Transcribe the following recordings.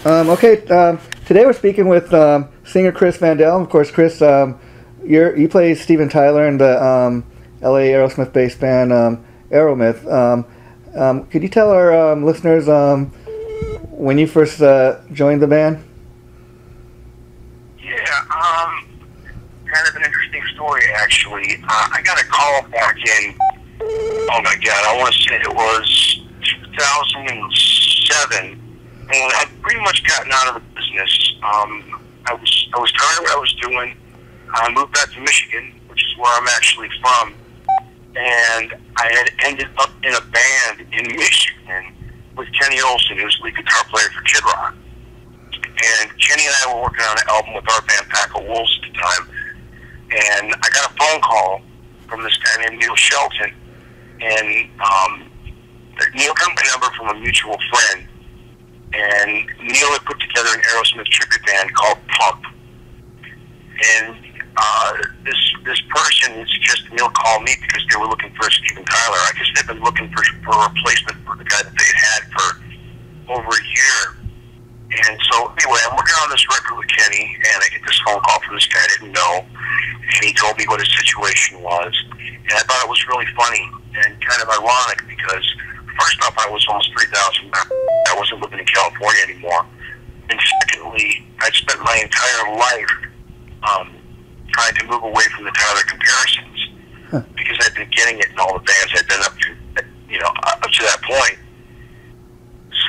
Okay, today we're speaking with singer Chris Van Dahl. Of course, Chris, you play Steven Tyler in the LA Aerosmith-based band Aeromyth. Could you tell our listeners when you first joined the band? Yeah, kind of an interesting story, actually. I got a call back in, oh my God, I want to say it was 2007. And I'd pretty much gotten out of the business. I was tired of what I was doing. I moved back to Michigan, which is where I'm actually from. And I had ended up in a band in Michigan with Kenny Olsen, who was the lead guitar player for Kid Rock. And Kenny and I were working on an album with our band, Pack of Wolves, at the time. And I got a phone call from this guy named Neil Shelton. And Neil got my number from a mutual friend. And Neil had put together an Aerosmith Tribute Band called Pump. And this person had suggested Neil call me because they were looking for a Steven Tyler. I guess they'd been looking for a replacement for the guy that they had for over a year. And so anyway, I'm working on this record with Kenny, and I get this phone call from this guy I didn't know. And he told me what his situation was. And I thought it was really funny and kind of ironic because first off, I was almost 3,000 pounds. I wasn't living in California anymore. And secondly, I'd spent my entire life trying to move away from the Tyler comparisons because I'd been getting it in all the bands I'd been up to that point.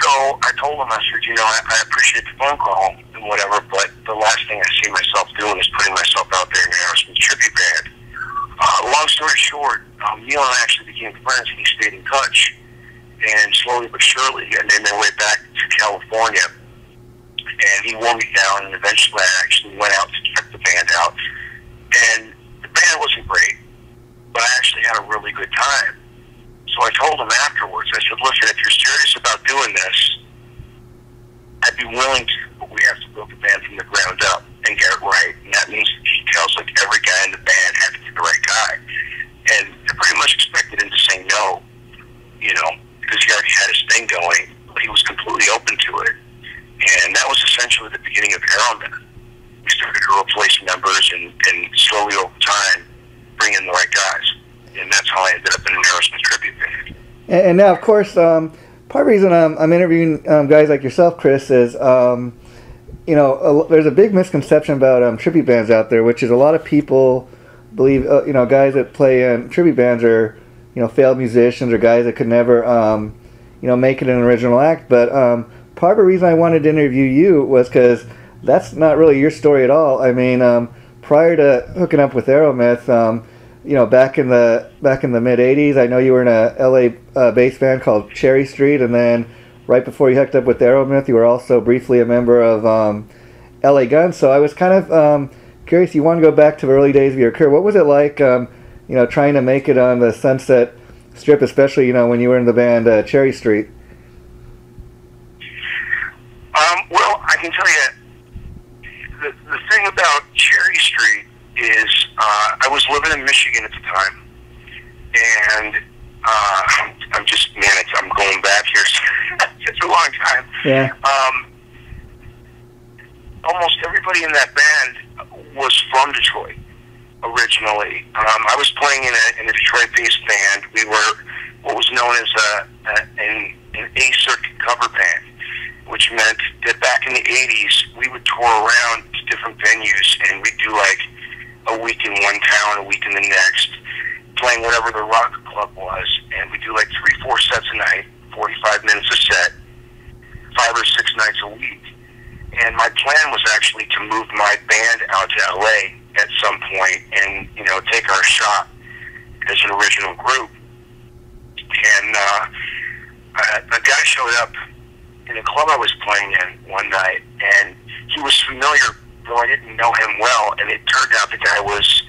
So I told him, I said, I appreciate the phone call and whatever, but the last thing I see myself doing is putting myself out there in an Aerosmith Tribute Band. Long story short, Neil and I actually became friends, and he stayed in touch. And slowly but surely, I made my way back to California. And he wore me down, and eventually I actually went out to check the band out. And the band wasn't great, but I actually had a really good time. So I told him afterwards, I said, listen, if you're serious about doing this, I'd be willing to, but we have to build the band from the ground up and get it right. And that means the details, like every guy in the band had to be the right guy. And I pretty much expected him to say no, because he already had his thing going, but he was completely open to it. And that was essentially the beginning of Aeromyth. We started to replace members and slowly over time bring in the right guys. And that's how I ended up in an Aerosmith Tribute Band. And now, of course, part of the reason I'm interviewing guys like yourself, Chris, is, there's a big misconception about tribute bands out there, which is a lot of people believe, guys that play in tribute bands are, failed musicians or guys that could never, make it an original act. But part of the reason I wanted to interview you was because that's not really your story at all. I mean, prior to hooking up with Aeromyth, back in the mid '80s, I know you were in a LA based band called Cherry Street, and then right before you hooked up with Aeromyth, you were also briefly a member of LA Guns. So I was kind of curious. You want to go back to the early days of your career. What was it like? Trying to make it on the Sunset Strip, especially, when you were in the band Cherry Street? Well, I can tell you, the thing about Cherry Street is I was living in Michigan at the time, and I'm going back here. It's a long time. Yeah. Almost everybody in that band was from Detroit originally. I was playing in a Detroit-based band. We were what was known as an A-circuit cover band, which meant that back in the 80s, we would tour around to different venues, and we'd do like a week in one town, a week in the next, playing whatever the rock club was, and we'd do like 3-4 sets a night, 45 minutes a set, 5 or 6 nights a week. And my plan was actually to move my band out to LA at some point and, take our shot as an original group. And a guy showed up in a club I was playing in one night, and he was familiar, though I didn't know him well, and it turned out the guy was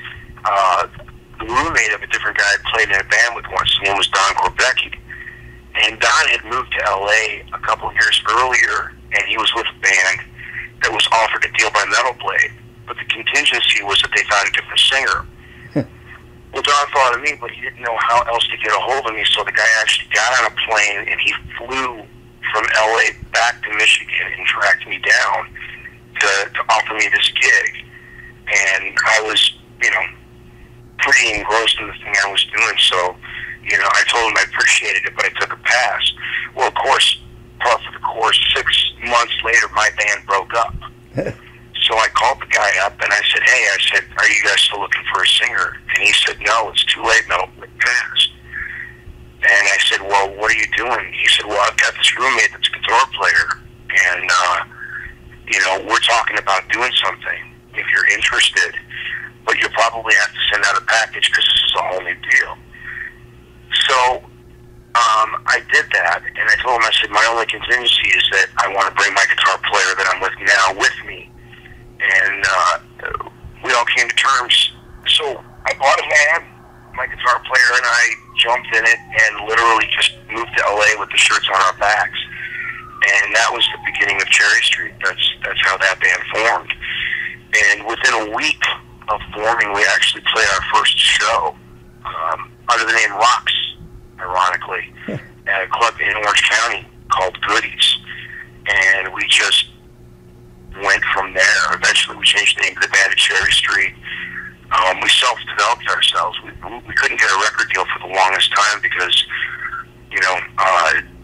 the roommate of a different guy I played in a band with once. His name was Don Corbecki. And Don had moved to LA a couple of years earlier, and he was with a band that was offered a deal by Metal Blade, but the contingency was that they found a different singer. Well, Don thought of me, but he didn't know how else to get a hold of me, so the guy actually got on a plane, and he flew from LA back to Michigan and tracked me down to offer me this gig. And I was, you know, pretty engrossed in the thing I was doing, so, you know, I told him I appreciated it, but I took a pass. Well, of course, par for the course, 6 months later, my band broke up. So I called the guy up, and I said, hey, I said, are you guys still looking for a singer? And he said, no, it's too late, no, it passed. And I said, well, what are you doing? He said, well, I've got this roommate that's a guitar player, and, you know, we're talking about doing something if you're interested, but you'll probably have to send out a package because this is a whole new deal. So I did that, and I told him, I said, my only contingency is that I want to bring my guitar player that I'm with now with me. And we all came to terms. So I bought a van, my guitar player and I jumped in it and literally just moved to LA with the shirts on our backs. And that was the beginning of Cherry Street. That's how that band formed. And within a week of forming, we actually played our first show under the name Rocks, ironically, at a club in Orange County called Goodies. And we just went from there. Eventually, we changed the name of the band to Cherry Street. We self-developed ourselves. We couldn't get a record deal for the longest time because, you know,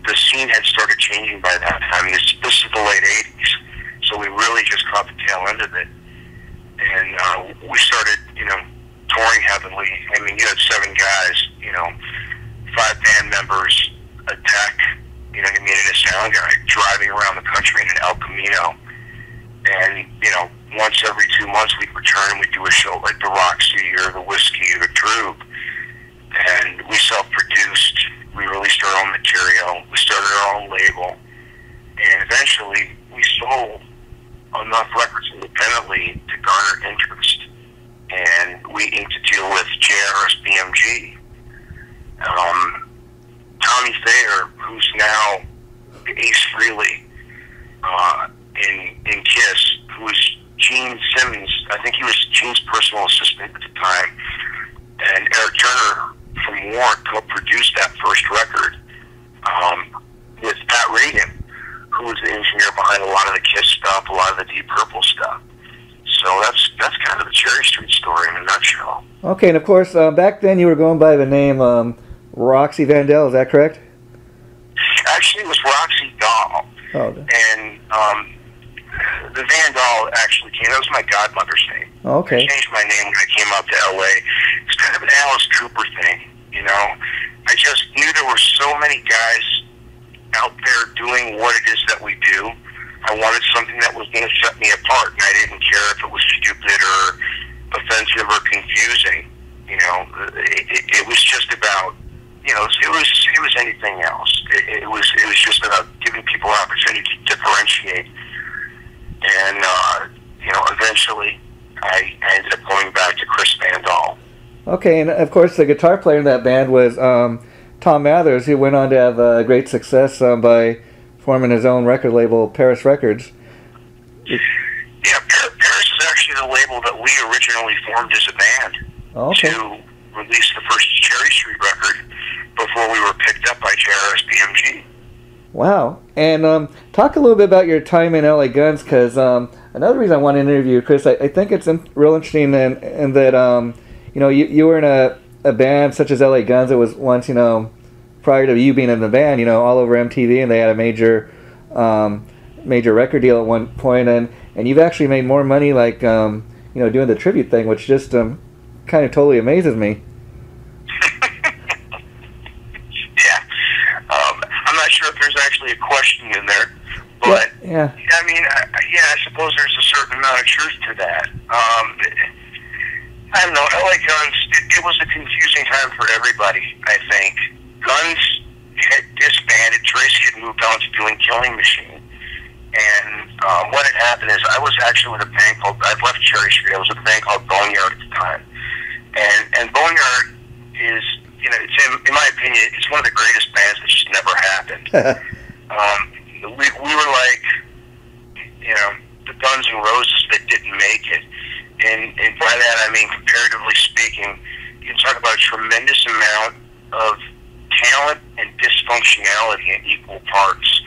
the scene had started changing by that time. This is the late 80s, so we really just caught the tail end of it. And we started, you know, touring heavily. I mean, you had 7 guys, you know, 5 band members, a tech, you know what I mean, and a sound guy driving around the country in an El Camino. And, you know, once every 2 months we'd return and we'd do a show like the Roxy or the Whiskey or the Droop. And we self-produced. We released our own material. We started our own label. And eventually we sold enough records independently to garner interest. And we inked a deal with JRS BMG. Tommy Thayer, who's now Ace Frehley in KISS, who was Gene Simmons. I think he was Gene's personal assistant at the time. And Eric Turner from Warrant co-produced that first record with Pat Reagan, who was the engineer behind a lot of the KISS stuff, a lot of the Deep Purple stuff. So that's kind of the Cherry Street story in a nutshell. Okay, and of course, back then you were going by the name Roxy Van Dahl, is that correct? Actually, it was Roxy Dahl. Oh, okay. And the Van Dahl actually came, that was my godmother's name. Okay. I changed my name when I came out to LA. It's kind of an Alice Cooper thing, you know. I just knew there were so many guys out there doing what it is that we do. I wanted something that was going to set me apart, and I didn't care if it was stupid or offensive or confusing. You know, it was just about, you know, it was anything else. It was just about giving people an opportunity to differentiate. And you know, eventually, I ended up going back to Chris Van Dahl. Okay, and of course, the guitar player in that band was Tom Mathers, who went on to have great success by forming his own record label, Paris Records. Yeah, Paris is actually the label that we originally formed as a band to release the first Cherry Street record before we were picked up by JRS BMG. Wow. And talk a little bit about your time in LA Guns, because another reason I want to interview you, Chris, I think it's real interesting in that, you know, you were in a band such as LA Guns. It was once, you know, prior to you being in the band, you know, all over MTV, and they had a major record deal at one point, and you've actually made more money, like, you know, doing the tribute thing, which just kind of totally amazes me. I'm not sure if there's actually a question in there, but yeah. I mean, I suppose there's a certain amount of truth to that. I don't know, LA Guns, it was a confusing time for everybody, I think. Guns had disbanded. Tracy had moved on to doing Killing Machine. And what had happened is I was actually with a band called, I'd left Cherry Street, I was with a band called Boneyard at the time. And Boneyard is, you know, it's in my opinion, it's one of the greatest bands that just never happened. We were like, you know, the Guns N' Roses that didn't make it. And by that I mean, comparatively speaking, you can talk about a tremendous amount of talent and dysfunctionality in equal parts.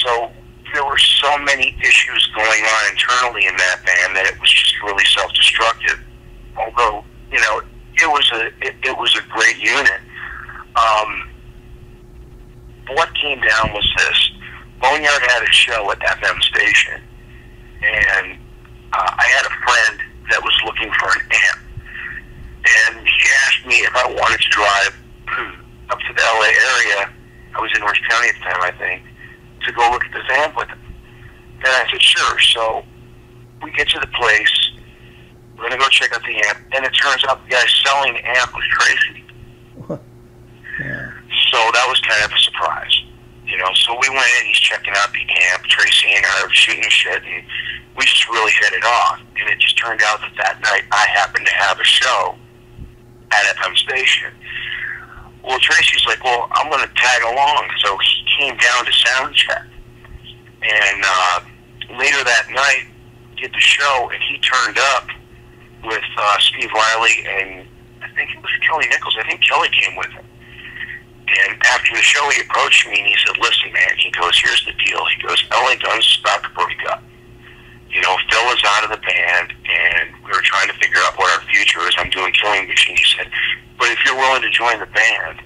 So there were so many issues going on internally in that band that it was just really self-destructive. Although, you know, it was a great unit. What came down was this. Boneyard had a show at FM station, and I had a friend that was looking for an amp. And he asked me if I wanted to drive up to the LA area. I was in Orange County at the time, I think, to go look at this amp with him. And I said, sure. So we get to the place. We're going to go check out the amp. And it turns out the guy selling the amp was Tracy. Yeah. So that was kind of a surprise. You know, so we went in, he's checking out the amp. Tracy and I were shooting shit, and we just really hit it off. And it just turned out that that night I happened to have a show at FM station. Well, Tracy's like, well, I'm going to tag along. So he came down to sound check. And later that night, did the show, and he turned up with Steve Riley, and I think it was Kelly Nichols. I think Kelly came with him. And after the show, he approached me, and he said, listen, man, he goes, here's the deal. He goes, LA Guns is about to break up. You know, Phil is out of the band, and we were trying to figure out what our future is. I'm doing Killing Machine. He said, but if you're willing to join the band,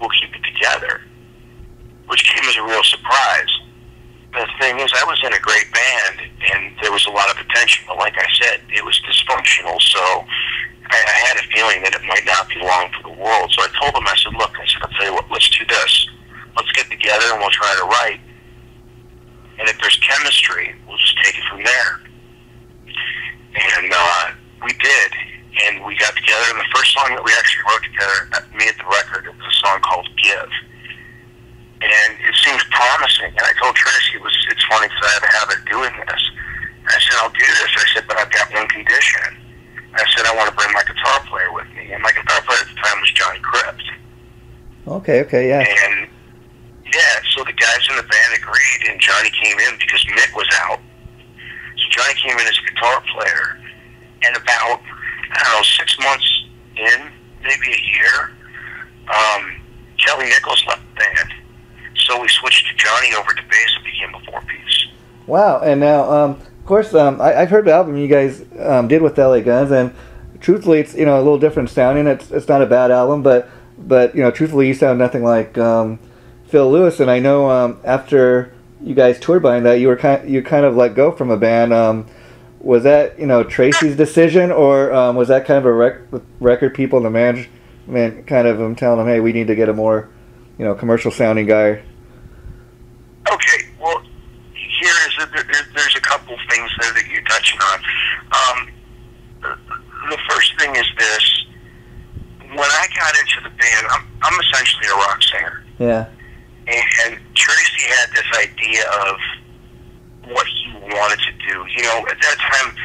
we'll keep it together, which came as a real surprise. The thing is, I was in a great band, and there was a lot of potential. But like I said, it was dysfunctional, so I had a feeling that it might not be long for the world. So I told him, I said, look, I'll tell you what, let's do this. Let's get together, and we'll try to write. And if there's chemistry, we'll just take it from there. And we did, and we got together, and the first song that we actually wrote together, me at the record, it was a song called Give. And it seemed promising, and I told Tracy, it's funny because I have a habit of doing this. And I said, I'll do this. I said, but I've got one condition. I said, I want to bring my guitar player with me. And my guitar player at the time was Johnny Crespo. Okay, yeah. And, yeah, so the guys in the band agreed, and Johnny came in because Mick was out. So Johnny came in as a guitar player. And about, I don't know, 6 months in, maybe a year, Kelly Nichols left the band. So we switched to Johnny over to bass and became a four-piece. Wow, and now, of course, I've heard the album you guys did with LA Guns, and truthfully, it's, you know, a little different sounding. It's not a bad album, but you know, truthfully, you sound nothing like Phil Lewis. And I know after you guys toured behind that, you kind of let go from a band. Was that, you know, Tracy's decision, or was that kind of a record people and the management kind of telling them, hey, we need to get a more, you know, commercial sounding guy? Okay, well, there's a couple things there that you're touching on. The first thing is this: when I got into the band, I'm essentially a rock singer. Yeah. And Tracy had this idea of what he wanted to do. You know, at that time,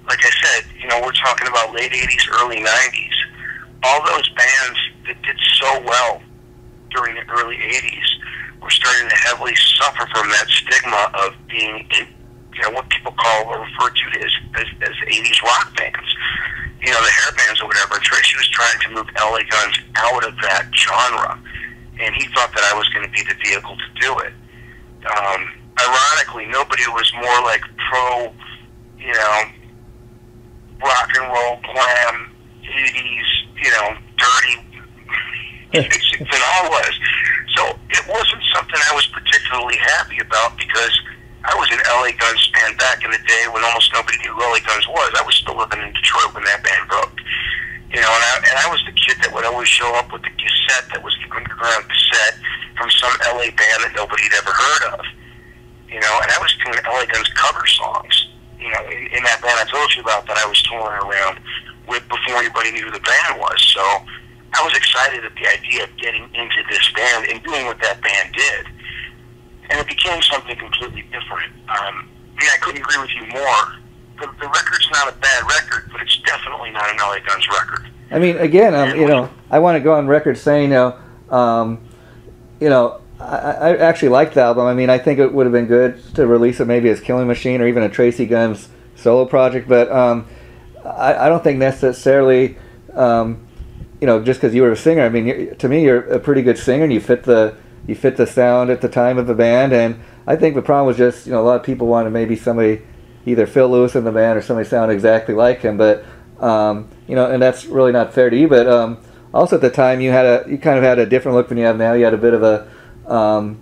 like I said, you know, we're talking about late 80s, early 90s. All those bands that did so well during the early 80s were starting to heavily suffer from that stigma of being in, you know, what people call or refer to as 80s rock bands. You know, the hair bands or whatever. Tracy was trying to move LA Guns out of that genre, and he thought that I was going to be the vehicle to do it. Ironically, nobody was more like pro, you know, rock and roll, glam, 80s, you know, dirty music than I was. So it wasn't something I was particularly happy about, because I was in LA Guns band back in the day when almost nobody knew who LA Guns was. I was still living in Detroit when that band broke. You know, and I was the kid that would always show up with the cassette that was the underground cassette from some LA band that nobody had ever heard of. You know, and I was doing LA Guns cover songs. You know, in that band I told you about that I was touring around with before anybody knew who the band was. So I was excited at the idea of getting into this band and doing what that band did. And it became something completely different. I mean, I couldn't agree with you more. The record's not a bad record, but it's definitely not an LA Guns record. I mean, again, you know, I want to go on record saying, you know, I actually liked the album. I mean, I think it would have been good to release it maybe as Killing Machine or even a Tracy Guns solo project, but I don't think necessarily, you know, just because you were a singer. I mean, to me, you're a pretty good singer, and you fit the sound at the time of the band, and I think the problem was just, you know, a lot of people wanted maybe somebody, either Phil Lewis in the band or somebody sounded exactly like him, but you know, and that's really not fair to you. But also at the time, you kind of had a different look than you have now. You had a bit of a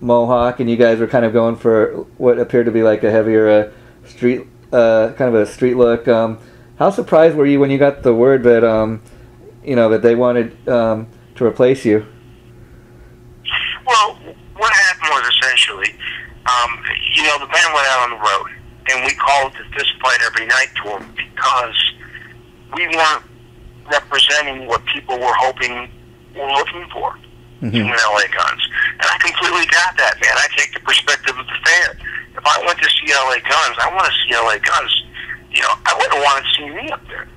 mohawk, and you guys were kind of going for what appeared to be like a heavier street, kind of a street look. How surprised were you when you got the word that you know, that they wanted to replace you? Well, what happened was essentially, you know, the band went out on the road, and we called the Fist Fight Every Night tour because we weren't representing what people were looking for in LA Guns. And I completely got that, man. I take the perspective of the fan. If I went to see LA Guns, I want to see LA Guns. You know, I wouldn't want to see me up there.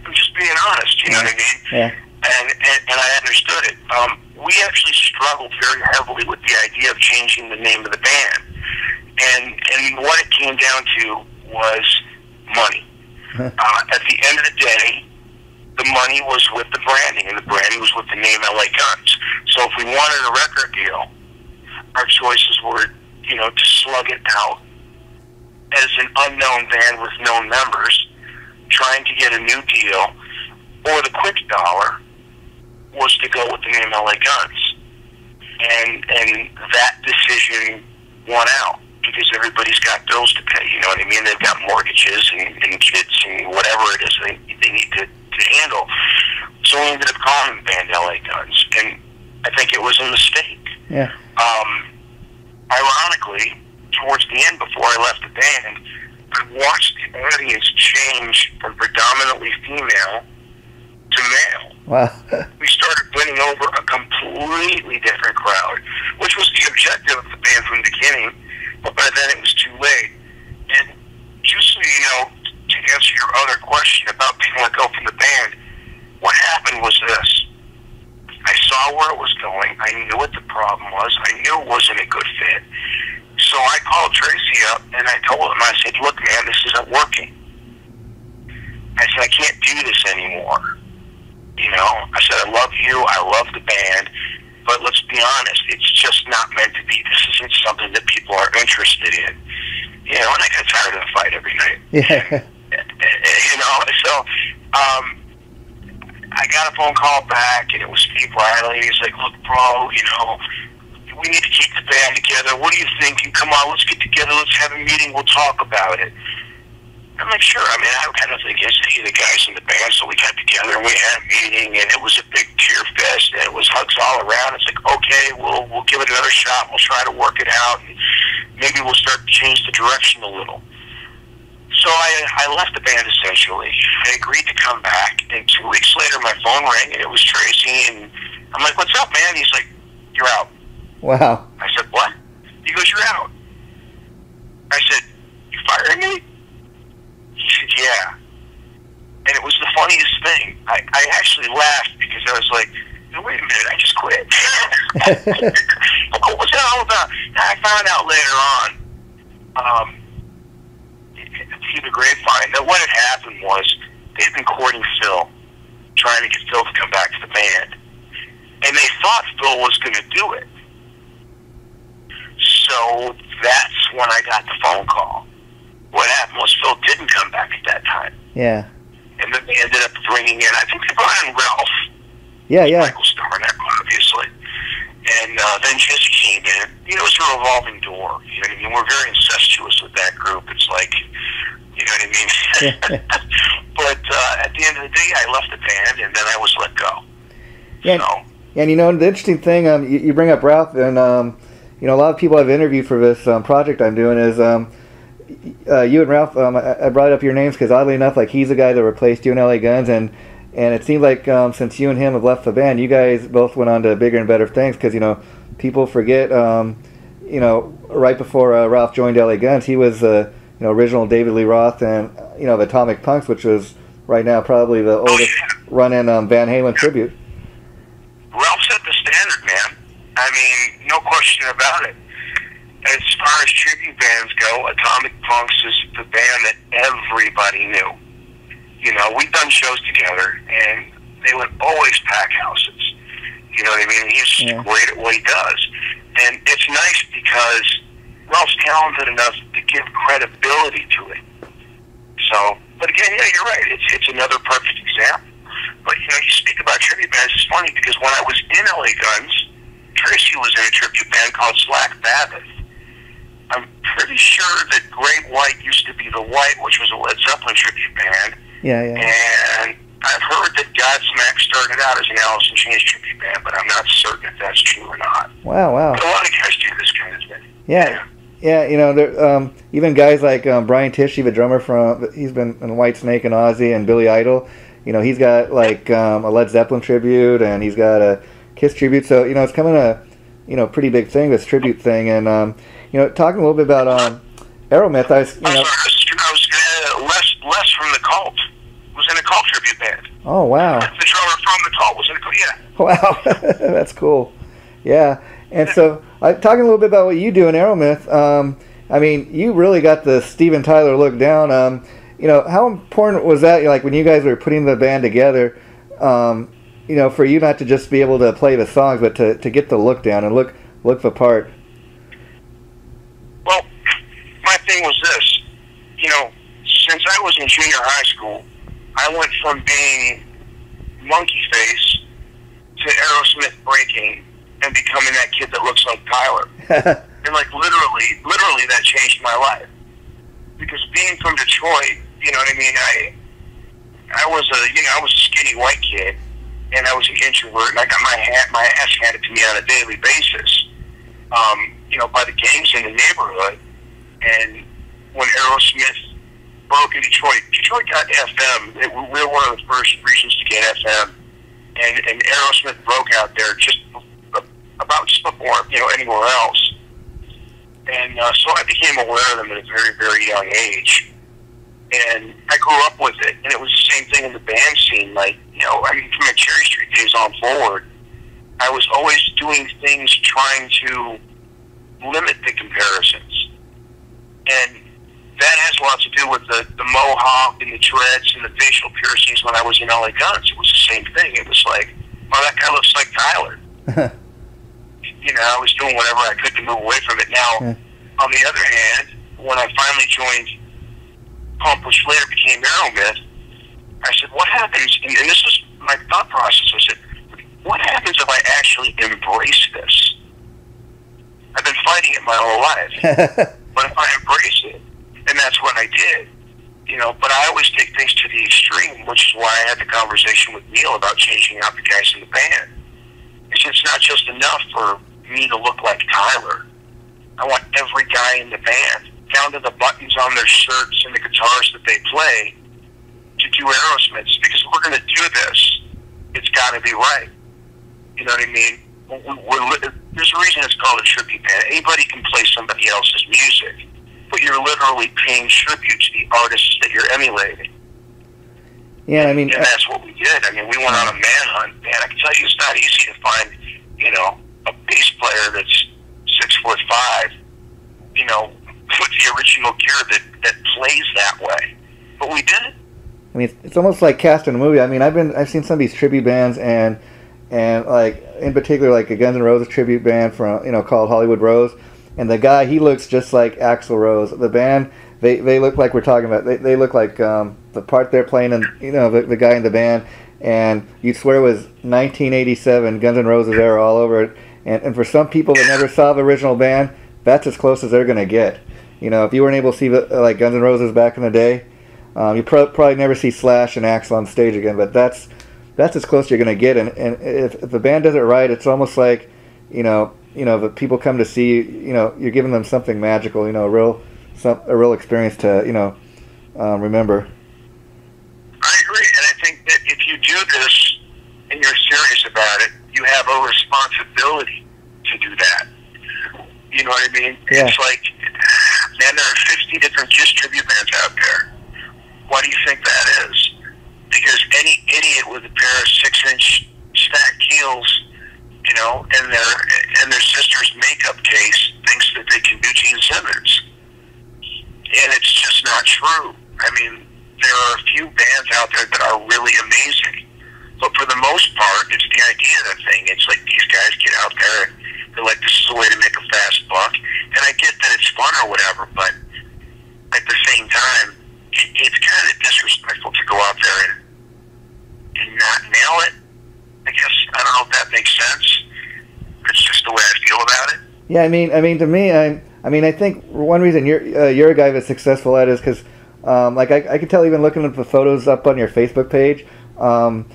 I'm just being honest, you know what I mean? Yeah. And I understood it. We actually struggled very heavily with the idea of changing the name of the band. And what it came down to was money. At the end of the day, the money was with the branding, and the branding was with the name LA Guns. So if we wanted a record deal, our choices were, you know, to slug it out as an unknown band with known members, trying to get a new deal, or the quick dollar was to go with the name LA Guns. And that decision won out, because everybody's got bills to pay, you know what I mean? They've got mortgages and kids and whatever it is they need to handle. So we ended up calling the band LA Guns, and I think it was a mistake. Yeah. Ironically, towards the end, before I left the band, I watched the audience change from predominantly female to male. Wow. We started winning over a completely different crowd, which was the objective of the band from the beginning, but by then it was too late. And just so you know, to answer your other question about being let go from the band, what happened was this. I saw where it was going. I knew what the problem was. I knew it wasn't a good fit. So I called Tracy up, and I told him, I said, look, man, this isn't working. I said, I can't do this anymore. You know, I said, I love you, I love the band, but let's be honest, it's just not meant to be. This isn't something that people are interested in. You know, and I got tired of the fight every night. Yeah. You know, so I got a phone call back, and it was Steve Riley. He's like, look, bro, you know, we need to keep the band together. What do you think? And come on, let's get together. Let's have a meeting. We'll talk about it. I'm like, sure. I mean, I had nothing against any of the guys in the band, so we got together and we had a meeting, and it was a big tear fest, and it was hugs all around. It's like, okay, we'll give it another shot. We'll try to work it out, and maybe we'll start to change the direction a little. So I left the band, essentially. I agreed to come back, and 2 weeks later, my phone rang, and it was Tracy, and I'm like, what's up, man? He's like, you're out. Wow. I said, what? He goes, you're out. I said, you firing me? He said, yeah. And it was the funniest thing. I actually laughed because I was like, no, wait a minute, I just quit. What's that all about? And I found out later on, through the grapevine, that what had happened was they'd been courting Phil, trying to get Phil to come back to the band. And they thought Phil was going to do it. So that's when I got the phone call. What happened was Phil didn't come back at that time. Yeah. And then they ended up bringing in, I think they brought in Ralph. Yeah. Michael Starner, obviously. And then Jesse came in. You know, it was a revolving door. You know what I mean? We're very incestuous with that group. It's like, you know what I mean? But at the end of the day, I left the band, and then I was let go. Yeah. So, and you know, the interesting thing, you bring up Ralph, and you know, a lot of people I've interviewed for this project I'm doing is you and Ralph. I brought up your names because oddly enough, like, he's the guy that replaced you in LA Guns, and it seems like since you and him have left the band, you guys both went on to bigger and better things. Because, you know, people forget, you know, right before Ralph joined LA Guns, he was you know, original David Lee Roth and, you know, the Atomic Punks, which was right now probably the oldest run-in Van Halen tribute. Ralph set the standard, man. I mean, no question about it. As far as tribute bands go, Atomic Punks is the band that everybody knew. You know, we've done shows together, and they would always pack houses. You know what I mean? He's great at what he does. And it's nice because Ralph's talented enough to give credibility to it. So, but again, yeah, you're right. It's another perfect example. But, you know, you speak about tribute bands. It's funny because when I was in LA Guns, Tracy was in a tribute band called Slack Babbitt. I'm pretty sure that Great White used to be the White, which was a Led Zeppelin tribute band. Yeah, yeah. And I've heard that Godsmack started out as an Alice in Chains tribute band, but I'm not certain if that's true or not. Wow, wow. But a lot of guys do this kind of thing. Yeah. Yeah, you know, there, even guys like Brian Tishy, the drummer he's been in Whitesnake and Ozzy and Billy Idol. You know, he's got like a Led Zeppelin tribute, and he's got a Kiss tribute. So, you know, it's coming pretty big thing, this tribute thing. And, you know, talking a little bit about Aeromyth, I was gonna, Les from the Cult was in a Cult tribute band. Oh, wow. The drummer from the Cult was in a Cult, yeah. Wow, that's cool. Yeah, and so talking a little bit about what you do in Aeromyth. I mean, you really got the Steven Tyler look down. You know, how important was that? Like when you guys were putting the band together, you know, for you not to just be able to play the songs, but to get the look down and look the part. Well, my thing was this. You know, since I was in junior high school, I went from being monkey face to Aerosmith breaking and becoming that kid that looks like Tyler. And like literally that changed my life. Because being from Detroit, you know what I mean, I was a skinny white kid, and I was an introvert, and I got my ass handed to me on a daily basis. You know, by the gangs in the neighborhood. And when Aerosmith broke in Detroit got FM. We were one of the first regions to get FM, and Aerosmith broke out there just before, you know, anywhere else. And so I became aware of them at a very, very young age. And I grew up with it. And it was the same thing in the band scene. Like, you know, I mean, from my Cherry Street days on forward, I was always doing things trying to limit the comparisons. And that has a lot to do with the mohawk and the dreads and the facial piercings when I was in LA Guns. It was the same thing. It was like, oh, that guy looks like Tyler. You know, I was doing whatever I could to move away from it. Now, on the other hand, when I finally joined Pump, which later became Aeromyth, I said, what happens, and this was my thought process, I said, what happens if I actually embrace this? I've been fighting it my whole life. But if I embrace it, and that's what I did, you know, but I always take things to the extreme, which is why I had the conversation with Neil about changing out the guys in the band. It's not just enough for me to look like Tyler. I want every guy in the band, down to the buttons on their shirts and the guitars that they play, to do Aerosmiths. Because if we're going to do this, it's got to be right. You know what I mean? There's a reason it's called a tribute band. Anybody can play somebody else's music, but you're literally paying tribute to the artists that you're emulating. Yeah, I mean, and that's what we did. I mean, we went on a manhunt. Man, I can tell you, it's not easy to find, you know, a bass player that's 6'5", you know, with the original gear that plays that way. But we did it. I mean, it's almost like casting a movie. I mean, I've seen some of these tribute bands, and like in particular, like a Guns N' Roses tribute band from, you know, called Hollywood Rose, and the guy, he looks just like Axl Rose. The band, they look like we're talking about. They look like the part they're playing, and you know, the guy in the band, and you'd swear it was 1987 Guns N' Roses era all over it. And for some people that never saw the original band, that's as close as they're gonna get. You know, if you weren't able to see like Guns N' Roses back in the day, you probably never see Slash and Axl on stage again. But that's as close you're gonna get. And if the band does it right, it's almost like, you know, the people come to see you. You know, you're giving them something magical. You know, a real experience to, you know, remember. I agree, and I think that if you do this and you're serious about it, you have a responsibility to do that. You know what I mean? Yeah. It's like, man, there are 50 different Kiss tribute bands out there. Why do you think that is? Because any idiot with a pair of 6-inch stacked heels, you know, and their sister's makeup case thinks that they can do Gene Simmons. And it's just not true. I mean, there are a few bands out there that are really amazing. But for the most part, it's the idea of the thing. It's like these guys get out there and they're like, this is a way to make a fast buck. And I get that it's fun. Yeah, to me, I think one reason you're a guy that's successful at it is because, like I can tell even looking at the photos up on your Facebook page, I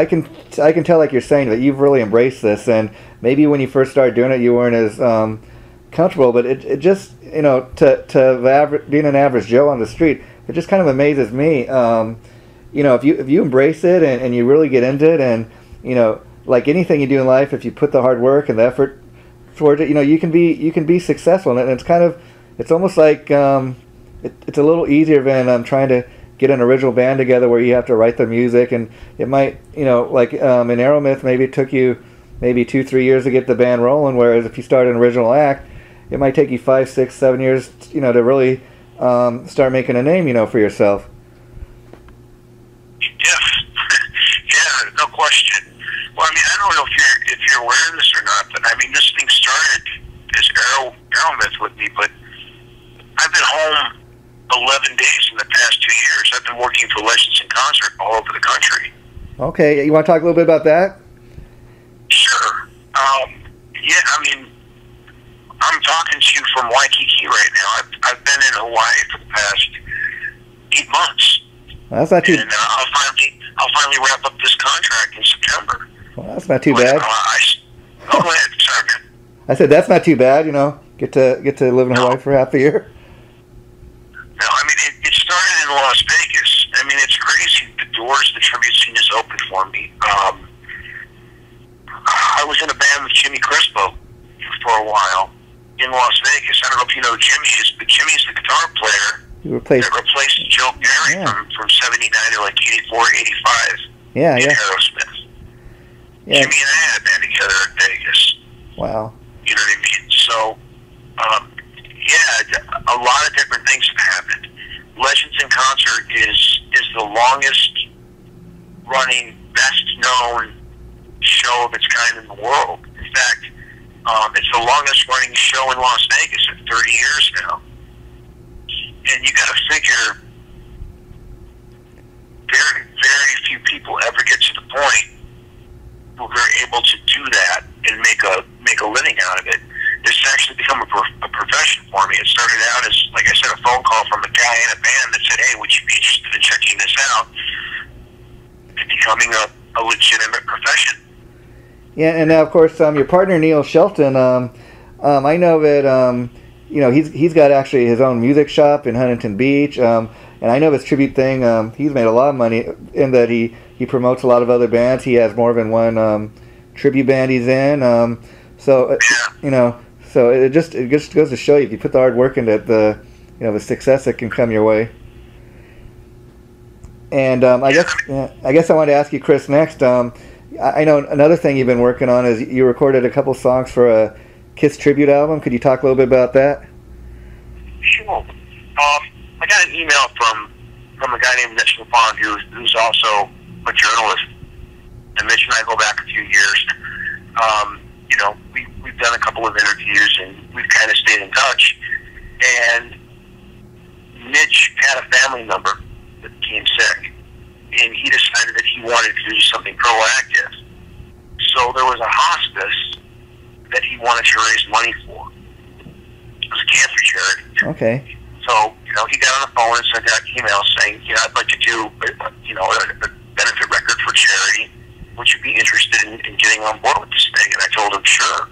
can tell, like you're saying, that you've really embraced this, and maybe when you first started doing it, you weren't as comfortable, but it just, being an average Joe on the street, it just kind of amazes me. If you embrace it and you really get into it, and like anything you do in life, if you put the hard work and the effort towards it, you can be successful. And it's almost like it's a little easier than trying to get an original band together where you have to write the music, and it might, like in Aeromyth, maybe it took you maybe 2-3 years to get the band rolling, whereas if you start an original act, it might take you 5, 6, 7 years, to really start making a name, for yourself. Yes. Yeah, no question. Well, I don't know if you're aware of this or not, but this thing started as Aeromyth with me, but I've been home 11 days in the past 2 years. I've been working for Legends in Concert all over the country. Okay, you want to talk a little bit about that? Sure. I'm talking to you from Waikiki right now. I've been in Hawaii for the past 8 months. Well, that's not too. And I'll finally wrap up this contract in September. Well, that's not too bad. Go ahead, sorry, man. I said that's not too bad. Get to live in Hawaii for half a year. No, it started in Las Vegas. It's crazy the doors the tribute scene has opened for me. I was in a band with Jimmy Crespo for a while in Las Vegas. I don't know if you know Jimmy is, but Jimmy's the guitar player that replaced Joe Perry from 79 to like 84, 85 in Aerosmith. Yeah. Jimmy and I had a band together in Vegas. Wow. You know what I mean? So, a lot of different things have happened. Legends in Concert is the longest running, best known show of its kind in the world. In fact, it's the longest running show in Las Vegas at 30 years now. And you got to figure, very, very few people ever get to the point where they're able to do that and make a living out of it. It's actually become a profession for me. It started out as, like I said, a phone call from a guy in a band that said, "Hey, would you be interested in checking this out?" It's becoming a legitimate profession. Yeah, and now of course your partner Neil Shelton. I know that he's got actually his own music shop in Huntington Beach, and I know his tribute thing. He's made a lot of money in that he promotes a lot of other bands. He has more than one tribute band he's in. So it just goes to show you, if you put the hard work into it, the success that can come your way. And I guess I wanted to ask you, Chris, next. I know another thing you've been working on is you recorded a couple songs for a Kiss tribute album. Could you talk a little bit about that? Sure. I got an email from a guy named Mitch LaPond, who's also a journalist. And Mitch and I go back a few years. We've done a couple of interviews, and we've kind of stayed in touch. And Mitch had a family member that became sick, and he decided that he wanted to do something proactive. So there was a hospice that he wanted to raise money for. It was a cancer charity. Okay. So, he got on the phone and sent out emails saying, I'd like to do, a benefit record for charity. Would you be interested in getting on board with this thing? And I told him, sure.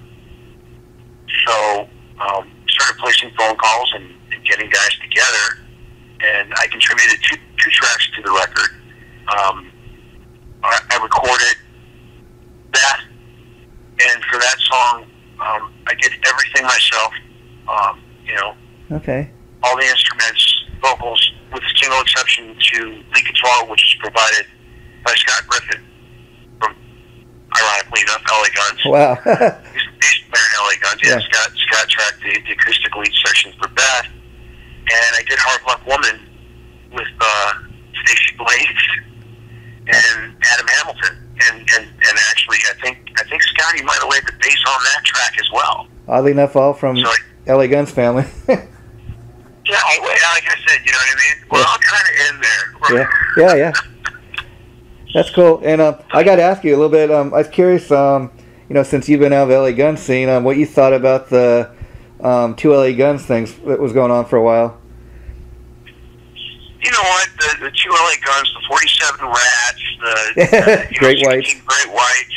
So, started placing phone calls and getting guys together, and I contributed two tracks to the record. I recorded that, and for that song, I did everything myself. Okay. All the instruments, vocals, with a single exception to lead guitar, which is provided by Scott Griffin from, ironically enough, LA Guns. Wow. He's player in LA Guns. Yeah. Scott tracked the acoustic lead section for that. And I did Hard Luck Woman with Stacey Blades and Adam Hamilton. And actually, I think Scotty might have laid the bass on that track as well. Oddly enough, all from LA Guns family. Yeah, like I said, you know what I mean? We're all kind of in there. Yeah. That's cool. And I got to ask you a little bit. I was curious. since you've been out of LA Guns scene, what you thought about the two LA Guns things that was going on for a while. You know what? The two LA Guns, the 47 Rats, the Great Whites. Great Whites.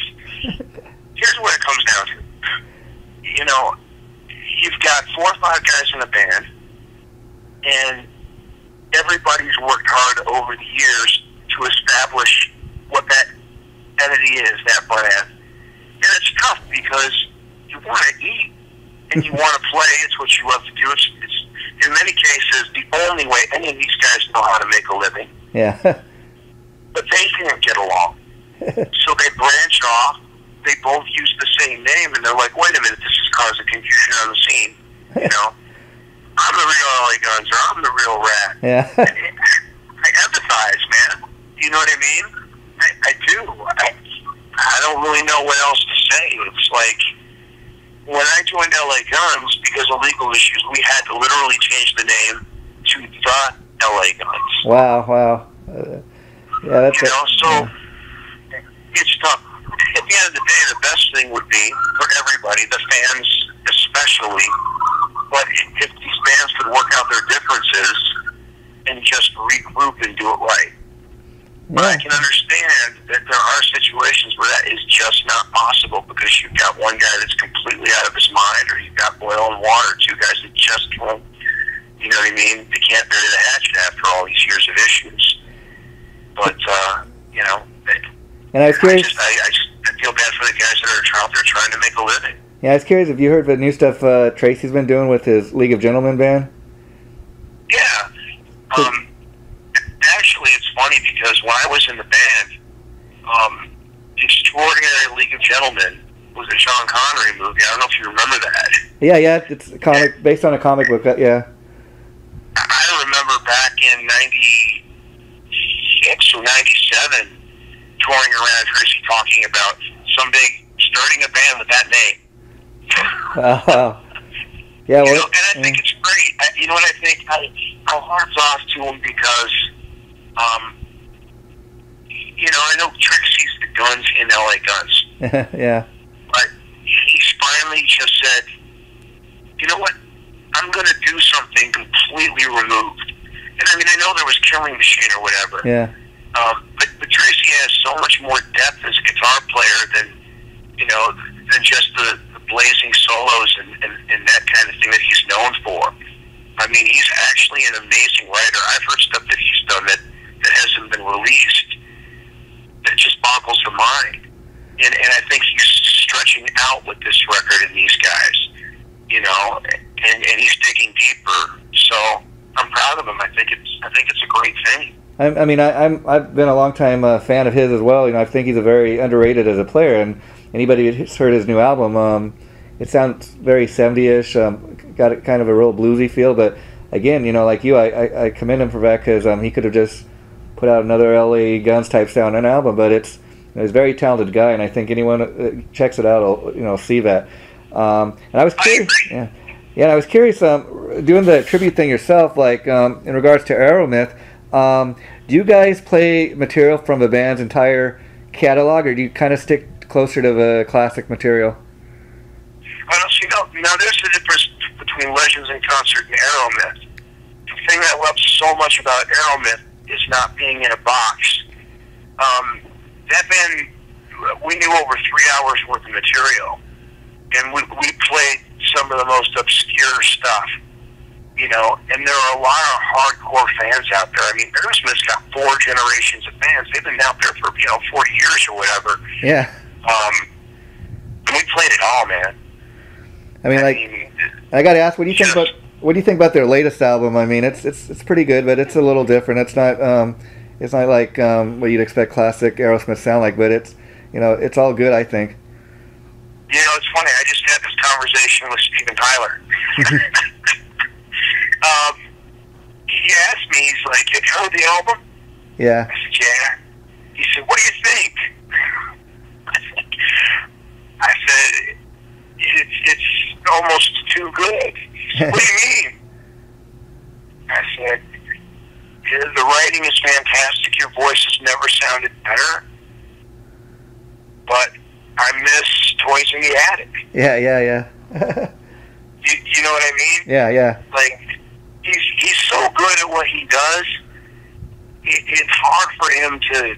Here's what it comes down to. You've got 4 or 5 guys in a band, and everybody's worked hard over the years to establish what that entity is, that brand. And it's tough because you want to eat and you want to play. It's what you love to do. It's in many cases the only way any of these guys know how to make a living. Yeah. But they can't get along. So they branch off. They both use the same name, and they're like, wait a minute, this is causing confusion on the scene. I'm the real LA Guns, or I'm the real Rat. Yeah. I empathize, man. You know what I mean? I do. I don't really know what else to say. It's like, when I joined LA Guns, because of legal issues, we had to literally change the name to the LA Guns. Wow. Yeah, that's so it's tough. At the end of the day, the best thing would be for everybody, the fans especially, but if these bands could work out their differences and just regroup and do it right. But I can understand that there are situations where that is just not possible because you've got one guy that's completely out of his mind, or you've got oil and water, 2 guys that just can't, you know what I mean? They can't bury the hatchet after all these years of issues. But, and I was curious. I feel bad for the guys that are out there trying to make a living. Yeah, I was curious if you heard the new stuff Tracy's been doing with his League of Gentlemen band. Yeah. Actually, it's funny because when I was in the band, the Extraordinary League of Gentlemen was a Sean Connery movie. I don't know if you remember that. Yeah, it's a comic based on a comic book. Yeah. I remember back in '96 or '97, touring around Tracy talking about someday starting a band with that name. Yeah, well, and I think it's great. You know what I think? I'll hearts off to him because, I know Tracy's the Guns in LA Guns. Yeah. But he's finally just said, you know what? I'm going to do something completely removed. And I mean, I know there was Killing Machine or whatever. Yeah. But Tracy has so much more depth as a guitar player than just the blazing solos and that kind of thing that he's known for. I mean, he's actually an amazing writer. I've heard stuff that he's done that hasn't been released that just boggles the mind. And I think he's stretching out with this record and these guys, and he's digging deeper. So I'm proud of him. I think it's a great thing. I've been a long time fan of his as well. I think he's a very underrated as a player. And anybody who's heard his new album, it sounds very 70-ish. Got a, kind of a real bluesy feel. But again, like you, I commend him for that because he could have just put out another LA Guns type sound on an album. But he's a very talented guy, and I think anyone that checks it out will see that. And I was curious. Yeah, I was curious. Doing the tribute thing yourself, like in regards to Aeromyth. Do you guys play material from the band's entire catalog, or do you kind of stick closer to the classic material? Now there's a difference between Legends in Concert and Aeromyth. The thing that I love so much about Aeromyth is not being in a box. That band, we knew over 3 hours worth of material, and we played some of the most obscure stuff. And there are a lot of hardcore fans out there. I mean, Aerosmith's got 4 generations of fans. They've been out there for, 40 years or whatever. Yeah. And we played it all, man. I got to ask, what do you think about their latest album? I mean, it's pretty good, but it's a little different. It's not like what you'd expect classic Aerosmith sound like, but it's all good, I think. It's funny. I just had this conversation with Steven Tyler. He asked me, he's like, have you heard the album? Yeah. I said, yeah. He said, what do you think? I said, it's almost too good. He said, what do you mean? I said, the writing is fantastic. Your voice has never sounded better. But I miss Toy noise in the attic. Yeah, yeah, yeah. You know what I mean? Yeah, yeah. Like, he's so good at what he does. It's hard for him to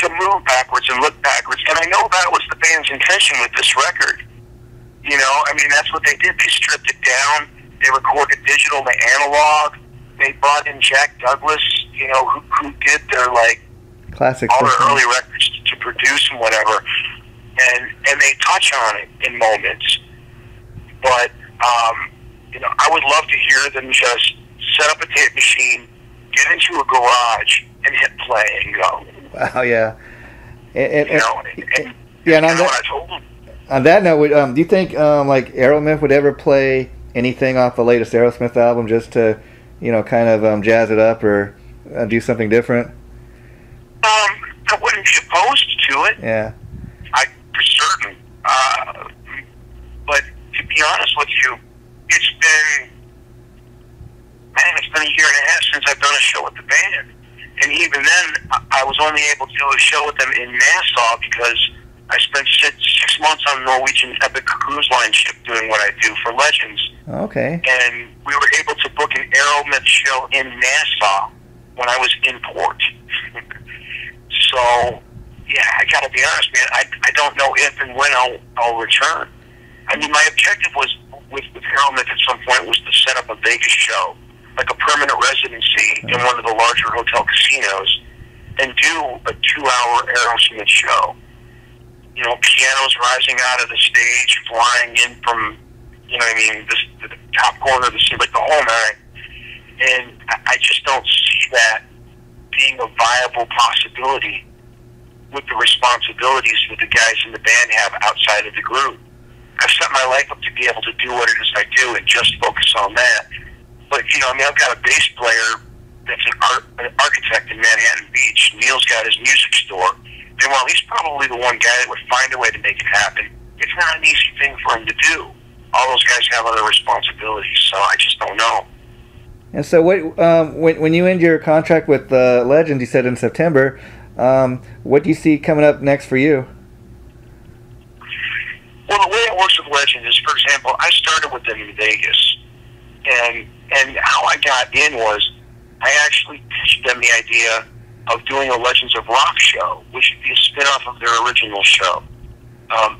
move backwards and look backwards. And I know that was the band's intention with this record. You know, I mean, that's what they did. They stripped it down. They recorded digital to analog. They brought in Jack Douglas, you know, who did their, like, classic all their early records to produce and whatever. And they touch on it in moments. But, you know, I would love to hear them just set up a tape machine, get into a garage, and hit play and go. Wow, yeah. And yeah, and on that note, do you think like Aeromyth would ever play anything off the latest Aerosmith album just to, you know, kind of jazz it up or do something different? I wouldn't be opposed to it. Yeah. For certain. But to be honest with you, it's been a year and a half since I've done a show with the band. And even then, I was only able to do a show with them in Nassau because I spent 6 months on Norwegian Epic Cruise Line ship doing what I do for Legends. Okay. And we were able to book an Aeromyth show in Nassau when I was in port. So, yeah, I gotta be honest, man, I don't know if and when I'll return. I mean, my objective was with Aeromyth at some point was to set up a Vegas show, like a permanent residency in one of the larger hotel casinos, and do a 2-hour Aerosmith show. You know, pianos rising out of the stage, flying in from, you know what I mean, the top corner of the scene, like the whole nine. And I just don't see that being a viable possibility with the responsibilities that the guys in the band have outside of the group. I've set my life up to be able to do what it is I do and just focus on that. But, you know, I mean, I've got a bass player that's an architect in Manhattan Beach. Neil's got his music store. And while he's probably the one guy that would find a way to make it happen, it's not an easy thing for him to do. All those guys have other responsibilities, so I just don't know. And so when you end your contract with Legends, you said in September, what do you see coming up next for you? Well, the way it works with Legends is, for example, I started with them in Vegas. And how I got in was I actually pitched them the idea of doing a Legends of Rock show, which would be a spin-off of their original show.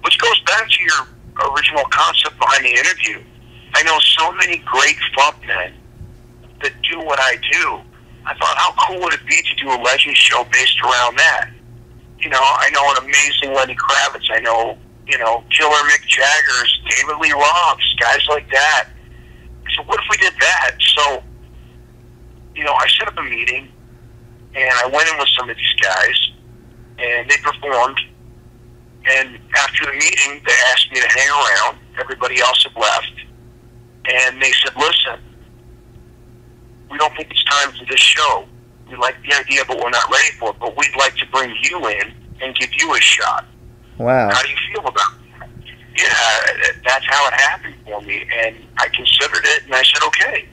Which goes back to your original concept behind the interview. I know so many great frontmen that do what I do. I thought, how cool would it be to do a Legends show based around that? You know, I know an amazing Lenny Kravitz. I know, you know, Killer Mick Jagger's, David Lee Roth's, guys like that. So what if we did that? So, you know, I set up a meeting, and I went in with some of these guys, and they performed. And after the meeting, they asked me to hang around. Everybody else had left. And they said, listen, we don't think it's time for this show. We like the idea, but we're not ready for it. But we'd like to bring you in and give you a shot. Wow. How do you feel about that? Yeah, that's how it happened for me. And I considered it, and I said, okay.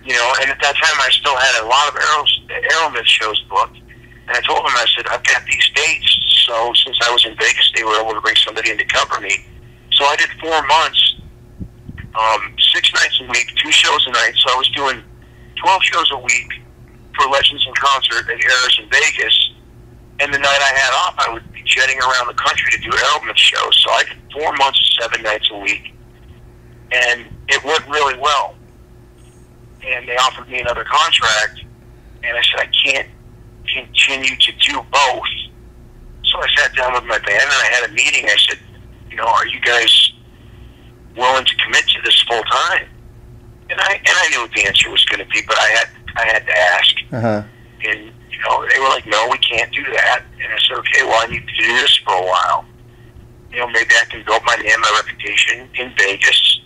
You know, and at that time, I still had a lot of Aeromyth shows booked. And I told them, I said, I've got these dates. So since I was in Vegas, they were able to bring somebody in to cover me. So I did 4 months, 6 nights a week, 2 shows a night. So I was doing 12 shows a week for Legends in Concert at Harris in Vegas. And the night I had off, I would be jetting around the country to do Aeromyth shows. So I did 4 months, 7 nights a week. And it went really well. And they offered me another contract. And I said, I can't continue to do both. So I sat down with my band and I had a meeting. I said, you know, are you guys willing to commit to this full time? And I knew what the answer was going to be, but I had to ask. Uh-huh. And you know, they were like, no, we can't do that. And I said, okay, well, I need to do this for a while. You know, maybe I can build my name, my reputation in Vegas,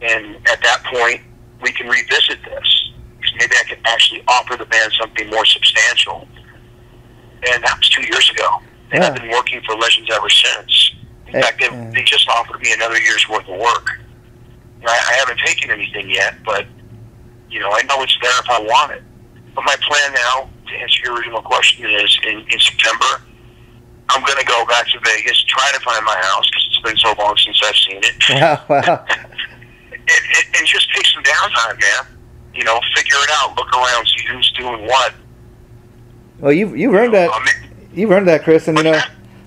and at that point, we can revisit this. Because maybe I can actually offer the band something more substantial. And that was 2 years ago. And Yeah. I've been working for Legends ever since. In fact, they just offered me another year's worth of work. And I haven't taken anything yet, but, you know, I know it's there if I want it. But my plan now, to answer your original question, is in September, I'm going to go back to Vegas, try to find my house, because it's been so long since I've seen it. Wow, wow. And just take some downtime, man. You know, figure it out. Look around, see who's doing what. Well, you've earned that. You've earned that, Chris. And, you know,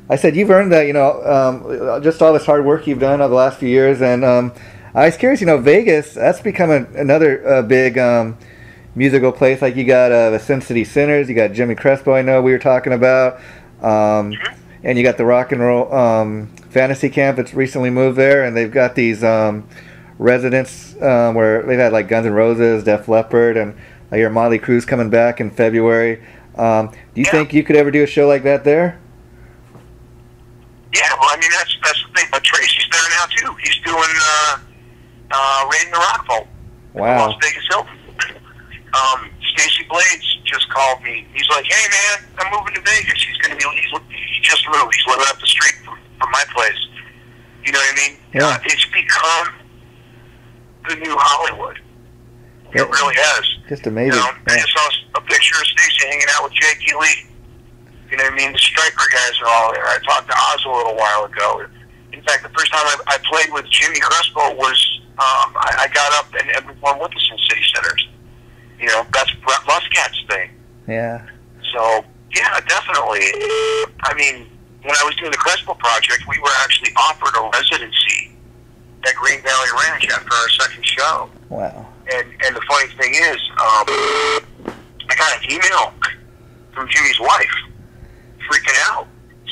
I said you've earned that, you know, just all this hard work you've done over the last few years. And I was curious, you know, Vegas, that's become another big musical place. Like, you got the Sin City Sinners, you got Jimmy Crespo, I know we were talking about. And you got the Rock and Roll Fantasy Camp that's recently moved there. And they've got these residents where they've had, like, Guns N' Roses, Def Leppard, and I hear Motley Crue's coming back in February. Do you think you could ever do a show like that there? Yeah, well, I mean, that's the thing. But Tracy's there now, too. He's doing Raiding the Rock Vault. Wow. Las Vegas Hilton. Stacey Blades just called me. He's like, hey, man, I'm moving to Vegas. He just moved. He's living up the street from my place. You know what I mean? Yeah. It's become the new Hollywood. It really has. Just amazing. You know, I just saw a picture of Stacey hanging out with Jakey Lee. You know what I mean? The Striper guys are all there. I talked to Oz a little while ago. In fact, the first time I played with Jimmy Crespo was I got up and performed with the Sin City Sinners. You know, that's Brett Muscat's thing. Yeah. So, yeah, definitely. I mean, when I was doing the Crespo project, we were actually offered a residency at Green Valley Ranch after our second show. Wow. And the funny thing is, I got an email from Jimmy's wife freaking out,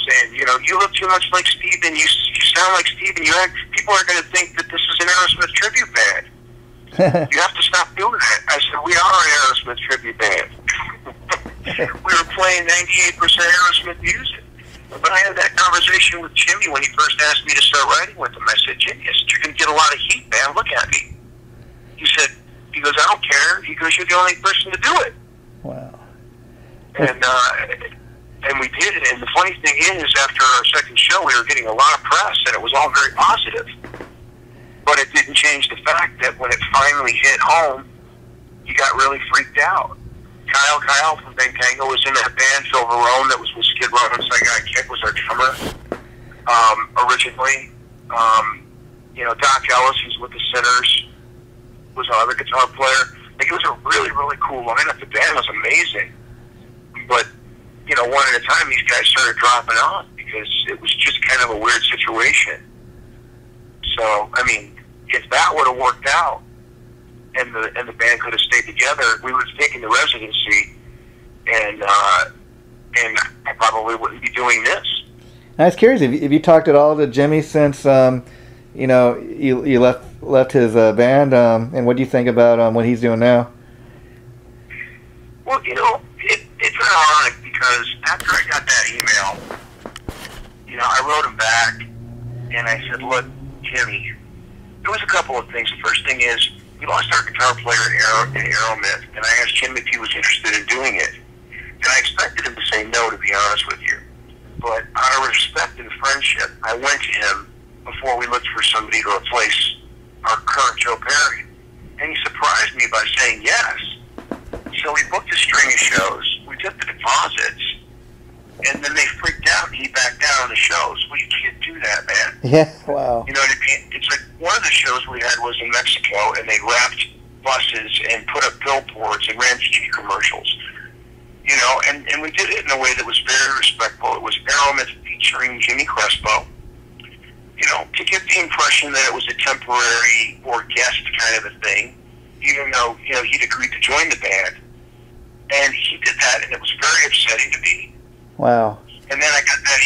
saying, you know, you look too much like Steven, you sound like Steven, people are going to think that this is an Aerosmith tribute band. You have to stop doing that. I said, we are an Aerosmith tribute band. We were playing 98% Aerosmith music. But I had that conversation with Jimmy when he first asked me to start writing with him. I said, Jimmy, you're going to get a lot of heat, man. Look at me. He goes, I don't care. He goes, you're the only person to do it. Wow. And we did it. And the funny thing is, after our second show, we were getting a lot of press, and it was all very positive. But it didn't change the fact that when it finally hit home, you got really freaked out. Kyle from Ben Tango was in that band. Phil Verone, that was with Skid Row and Psychotic Kid, was our drummer originally. You know, Doc Ellis, who's with the Sinners, was our other guitar player. Like, it was a really, really cool lineup. The band was amazing. But, you know, one at a time, these guys started dropping off because it was just kind of a weird situation. So, I mean, if that would have worked out and the band could have stayed together, we would have taken the residency, and I probably wouldn't be doing this. I was curious if you talked at all to Jimmy since you know, you left his band, and what do you think about what he's doing now? Well, you know, it's ironic because after I got that email, you know, I wrote him back and I said, look, Jimmy, there was a couple of things. The first thing is, we lost our guitar player in Aeromyth, and I asked him if he was interested in doing it. And I expected him to say no, to be honest with you. But out of respect and friendship, I went to him before we looked for somebody to replace our current Joe Perry. And he surprised me by saying yes. So we booked a string of shows. We took the deposits. And then they freaked out and he backed down on the shows. Well, you can't do that, man. Yeah, wow. You know what I mean? It's like one of the shows we had was in Mexico, and they wrapped buses and put up billboards and ran TV commercials. You know, and we did it in a way that was very respectful. It was Aeromyth featuring Jimmy Crespo. You know, to give the impression that it was a temporary or guest kind of a thing, even though, you know, he'd agreed to join the band. And he did that, and it was very upsetting to me. Wow. And then I got that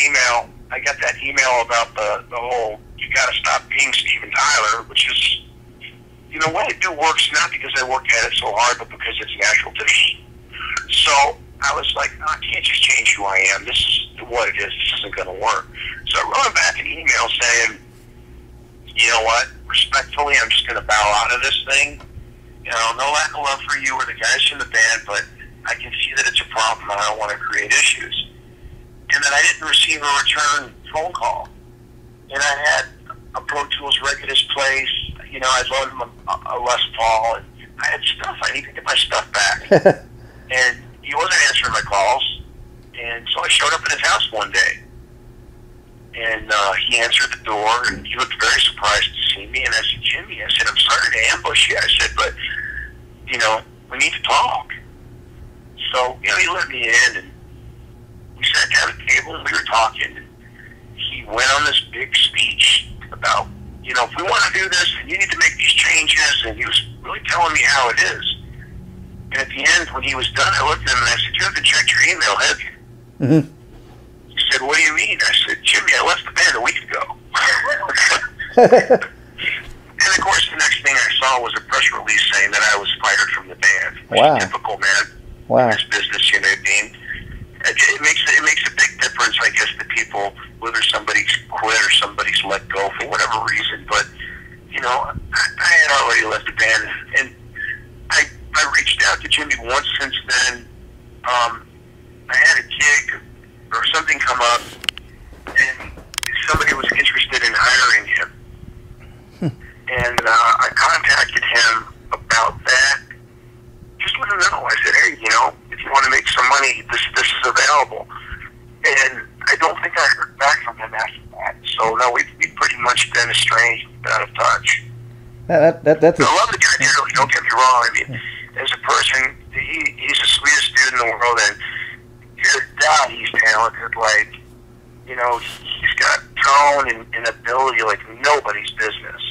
email about the whole, you gotta stop being Steven Tyler, which is, you know, what I do works not because I work at it so hard, but because it's natural to me. So I was like, no, I can't just change who I am. This is what it is. This isn't going to work. So I wrote him back an email saying, you know what, respectfully, I'm just going to bow out of this thing. You know, no lack of love for you or the guys from the band, but I can see that it's a problem and I don't want to create issues. And then I didn't receive a return phone call. And I had a Pro Tools ready at his place. You know, I loaned him a Les Paul, and I had stuff. I needed to get my stuff back. And he wasn't answering my calls. And so I showed up at his house one day. And he answered the door, and he looked very surprised to see me. And I said, Jimmy, I said, I'm sorry to ambush you. I said, but, you know, we need to talk. So, you know, he let me in, and we sat down at the table, and we were talking. And he went on this big speech about, you know, if we want to do this, then you need to make these changes. And he was really telling me how it is. And at the end, when he was done, I looked at him, and I said, you haven't checked your email, have you? Mm-hmm. He said, what do you mean? I said, Jimmy, I left the band a week ago. And of course, the next thing I saw was a press release saying that I was fired from the band. Wow. Typical, man. Wow. In this business, you know what I mean? It makes a big difference, I guess, to people, whether somebody's quit or somebody's let go for whatever reason. But, you know, I had already left the band, and I reached out to Jimmy once since then. I had a gig or something come up, and somebody was interested in hiring him. And I contacted him about that. Just let him know. I said, hey, you know, if you want to make some money, this is available. And I don't think I heard back from him after that. So, no, we've pretty much been estranged, out of touch. That's I love the guy dearly, don't get me wrong. I mean, as a person, he's the sweetest dude in the world, and good God, he's talented. Like, you know, he's got tone and ability like nobody's business.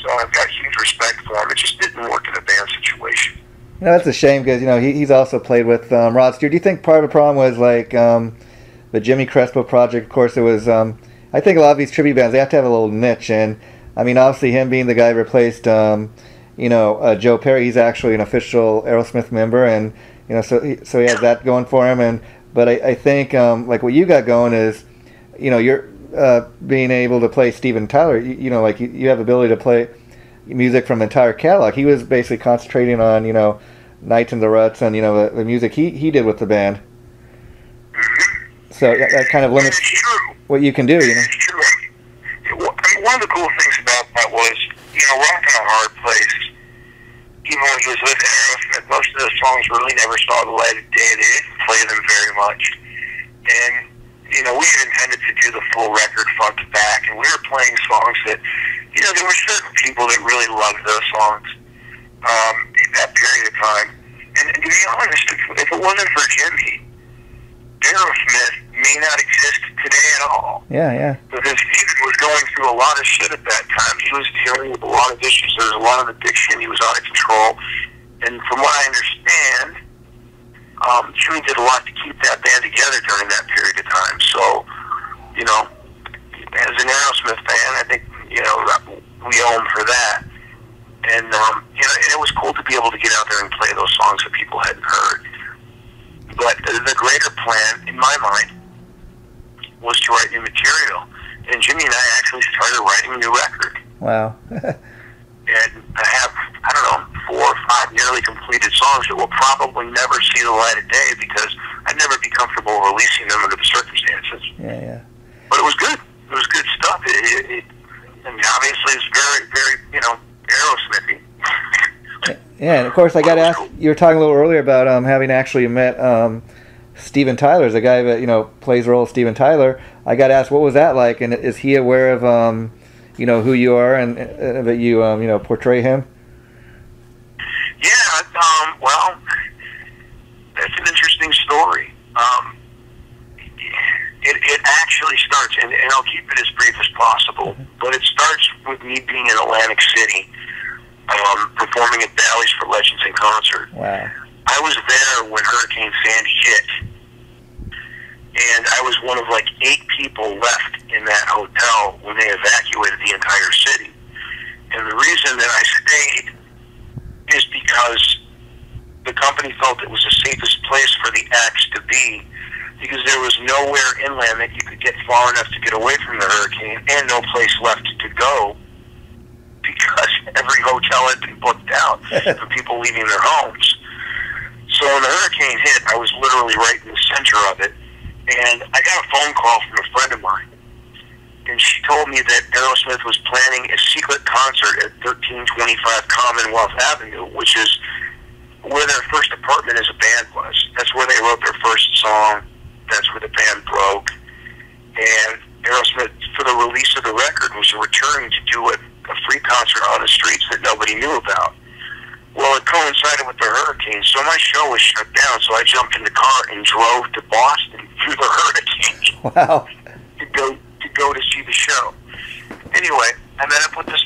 So I've got huge respect for him. It just didn't work in a band situation. You know, that's a shame because, you know, he's also played with Rod Stewart. Do you think part of the problem was, like, the Jimmy Crespo project? Of course, it was, I think a lot of these tribute bands, they have to have a little niche. And, I mean, obviously him being the guy who replaced, you know, Joe Perry, he's actually an official Aerosmith member. And, you know, so he has that going for him. But I think, like, what you got going is, you know, you're being able to play Steven Tyler. You know, like, you have ability to play music from the entire catalog. He was basically concentrating on, you know, Nights in the Ruts and, you know, the music he did with the band. So that kind of limits what you can do, you know. It's true. I mean, one of the cool things about that was, you know, Rock in a Hard Place, even when he was with Aerosmith, most of those songs really never saw the light of day. They didn't play them very much. And, you know, we had intended to do the full record front to back, and we were playing songs that, you know, there were certain people that really loved those songs in that period of time. And to be honest, if it wasn't for Jimmy, Aerosmith may not exist today at all. Yeah. Because Steven was going through a lot of shit at that time. He was dealing with a lot of issues. There was a lot of addiction. He was out of control. And from what I understand, Jimmy did a lot to keep that band together during that period of time. So, you know, as an Aerosmith fan, I think, you know, we owe him for that. And, you know, it was cool to be able to get out there and play those songs that people hadn't heard. But the greater plan, in my mind, was to write new material. And Jimmy and I actually started writing a new record. Wow. And I have, I don't know, 4 or 5 nearly completed songs that will probably never see the light of day because I'd never be comfortable releasing them under the circumstances. Yeah. But it was good. It was good stuff. I mean, obviously, it's very, very, you know, Aerosmithy. Yeah, and of course, I got to ask, you were talking a little earlier about having actually met Steven Tyler, the guy that, you know, plays the role of Steven Tyler. I got to ask, what was that like? And is he aware of, you know, who you are and that you, you know, portray him? Yeah, well, that's an interesting story. It actually starts, and I'll keep it as brief as possible, but it starts with me being in Atlantic City, performing at Bally's for Legends in Concert. Wow. I was there when Hurricane Sandy hit, and I was one of like 8 people left in that hotel when they evacuated the entire city. And the reason that I stayed is because the company felt it was the safest place for the acts to be, because there was nowhere inland that you could get far enough to get away from the hurricane, and no place left to go, because every hotel had been booked out for people leaving their homes. So when the hurricane hit, I was literally right in the center of it, and I got a phone call from a friend of mine, and she told me that Aerosmith was planning a secret concert at 1325 Commonwealth Avenue, which is where their first apartment as a band was. That's where they wrote their first song. That's where the band broke. And Aerosmith, for the release of the record, was returning to do a free concert on the streets that nobody knew about. Well, it coincided with the hurricane, so my show was shut down, so I jumped in the car and drove to Boston through the hurricane. Wow. To go to see the show. Anyway, I met up with this,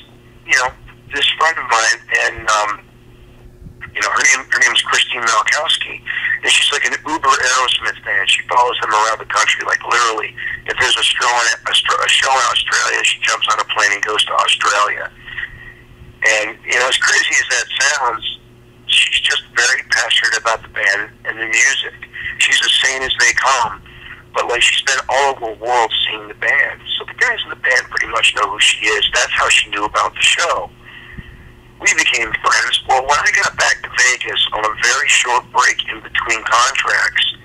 this friend of mine, and, her name's Christine Malkowski, and she's like an uber Aerosmith fan. She follows them around the country, like literally. If there's a show in Australia, she jumps on a plane and goes to Australia. And, as crazy as that sounds, she's just very passionate about the band and the music. She's as sane as they come, but like she's been all over the world seeing the band. So the guys in the band pretty much know who she is. That's how she knew about the show. We became friends. Well, when I got back to Vegas on a very short break in between contracts,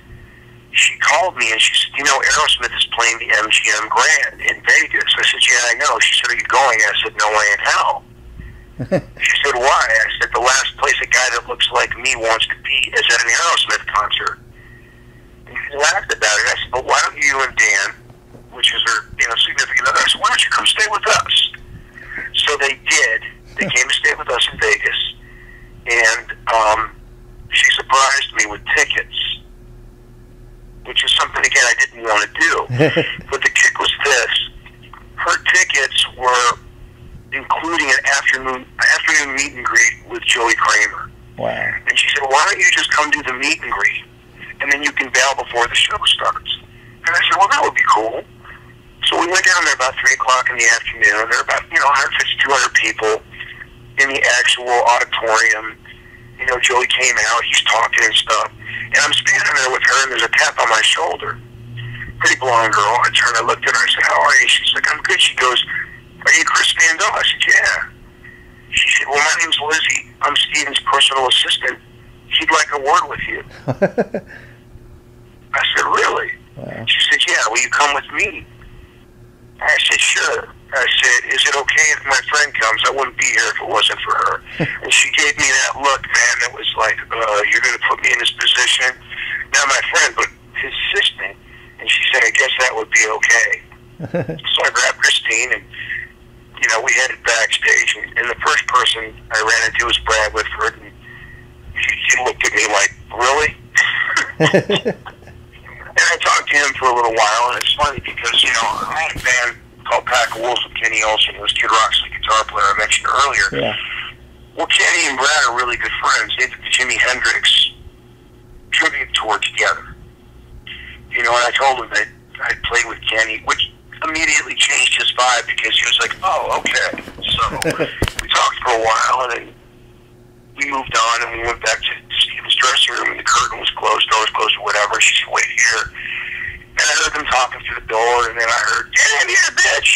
she called me and she said, Aerosmith is playing the MGM Grand in Vegas. I said, yeah, I know. She said, are you going? I said, no, I in hell. She said, why? I said, the last place a guy that looks like me wants to be is at an Aerosmith concert. And she laughed about it. I said, well, why don't you and Dan, which is her significant other, I said, why don't you come stay with us? So they did. They came to stay with us in Vegas, and she surprised me with tickets, which is something, again, I didn't want to do. But the kick was this. Her tickets were including an afternoon meet and greet with Joey Kramer. Wow. And she said, why don't you just come do the meet and greet, and then you can bail before the show starts. And I said, well, that would be cool. So we went down there about 3 o'clock in the afternoon. There were about, 150, 200 people in the actual auditorium. Joey came out, he's talking and stuff. And I'm standing there with her, and there's a tap on my shoulder. Pretty blonde girl. I turned, I looked at her, I said, how are you? She's like, I'm good. She goes, are you Chris Van Dahl? I said, yeah. She said, well, my name's Lizzie. I'm Steven's personal assistant. He'd like a word with you. I said, really? Wow. She said, yeah, will you come with me? I said, sure. I said, is it okay if my friend comes? I wouldn't be here if it wasn't for her. And she gave me that look, man, that was like, you're going to put me in this position? Not my friend, but his assistant. And she said, I guess that would be okay. So I grabbed Christine, and, we headed backstage. And the first person I ran into was Brad Whitford. And he looked at me like, really? And I talked to him for a little while, and it's funny because, I had a band called Pack of Wolves with Kenny Olsen, who was Kid Rock's guitar player I mentioned earlier. Yeah. Well, Kenny and Brad are really good friends. They did the Jimi Hendrix tribute tour together. And I told him that I'd played with Kenny, which immediately changed his vibe because he was like, oh, okay. So we talked for a while, and then we moved on, and we went back to Steven's dressing room, and the curtain was closed, door was closed, or whatever. She said, wait here. And I heard them talking through the door, and then I heard, get in here, bitch!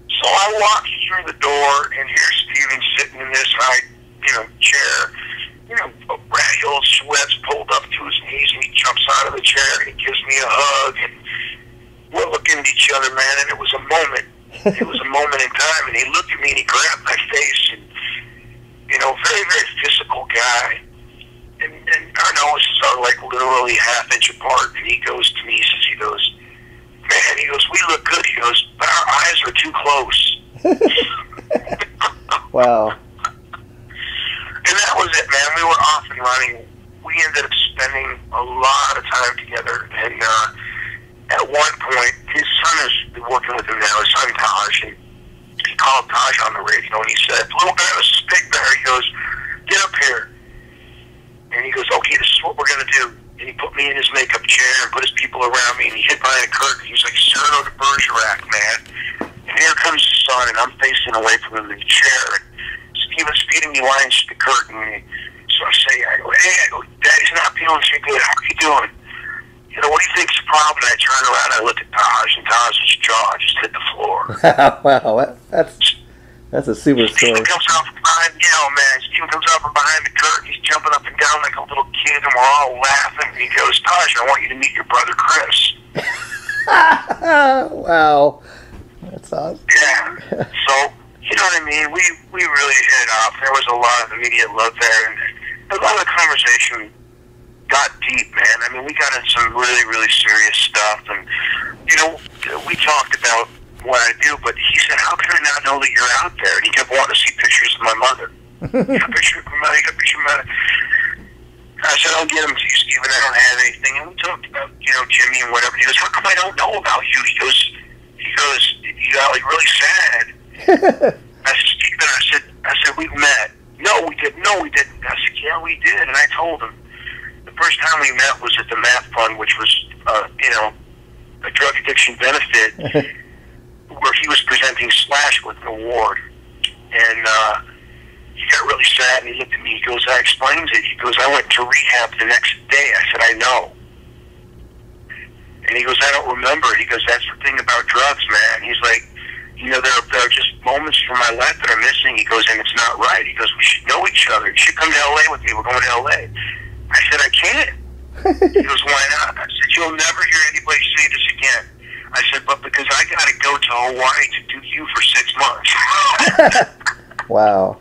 So I walked through the door, and here's Steven sitting in this high, chair. Ratty old sweats pulled up to his knees, and he jumps out of the chair, and he gives me a hug, and we're looking at each other, man, and it was a moment. It was a moment in time, and he looked at me, and he grabbed my face, and, very, very physical guy. And our noses are like literally half-inch apart, and he goes to me, he goes, man, he goes, we look good. He goes, but our eyes are too close. Wow. And that was it, man. We were off and running. We ended up spending a lot of time together, and at one point, his son is working with him now, his son Taj, and he called Taj on the radio, and he said, little guy, this is Big Bear. He goes, get up here. And he goes, okay, this is what we're going to do. And he put me in his makeup chair and put his people around me, and he hid behind a curtain. He was like Cyrano de Bergerac, man. And here comes his son, and I'm facing away from him in the chair. And Steven's feeding me lines to the curtain. And so I go, hey, Daddy's not feeling too good. How are you doing? What do you think's the problem? And I turn around, and I look at Taj, and Taj's jaw just hit the floor. Wow, that's a super story. Steven comes out from behind, Steven comes out from behind the curtain. He's jumping up and down like a little kid, and we're all laughing. And he goes, Taj, I want you to meet your brother, Chris. Wow. That's awesome. Yeah. So, you know what I mean? We really hit it off. There was a lot of immediate love there, and a lot of the conversation, got deep, man. I mean, we got into some really, really serious stuff, and you know, we talked about what I do, but he said, "How can I not know that you're out there?" And he kept wanting to see pictures of my mother. You got a picture of my mother. You got a picture of my mother. I said, "I'll get them to you, Stephen. I don't have anything." And we talked about, you know, Jimmy and whatever. He goes, "How come I don't know about you?" He goes, "You got like really sad." I said, "Stephen," I said, "We've met." "No, we didn't. No, we didn't." I said, "Yeah, we did." And I told him. The first time we met was at the Math Fund, which was, you know, a drug addiction benefit, where he was presenting Slash with an award. And he got really sad, and he looked at me. He goes, "That explains it." He goes, "I went to rehab the next day." I said, "I know." And he goes, "I don't remember." He goes, "That's the thing about drugs, man." He's like, "You know, there are just moments from my life that are missing." He goes, "And it's not right." He goes, "We should know each other. You should come to L.A. with me. We're going to L.A. I said, "I can't." He goes, "Why not?" I said, "You'll never hear anybody say this again." I said, "But because I got to go to Hawaii to do you for 6 months." Wow.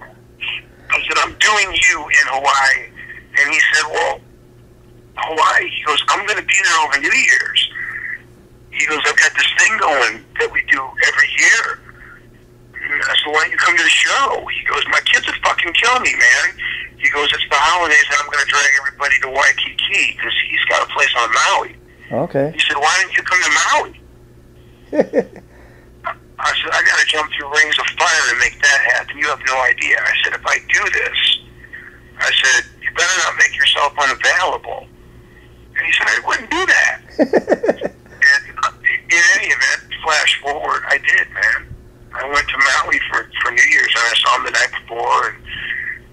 I said, "I'm doing you in Hawaii." And he said, "Well, Hawaii," he goes, "I'm going to be there over New Year's." He goes, "I've got this thing going that we do every year." And I said, "Why don't you come to the show?" He goes, "My kids would fucking kill me, man." He goes, "It's the holidays and I'm going to drag everybody to Waikiki because he's got a place on Maui." Okay. He said, "Why didn't you come to Maui?" I said, "I got to jump through rings of fire to make that happen. You have no idea." I said, "If I do this," I said, "you better not make yourself unavailable." And he said, "I wouldn't do that." And in any event, flash forward, I did, man. I went to Maui for New Year's, and I saw him the night before, and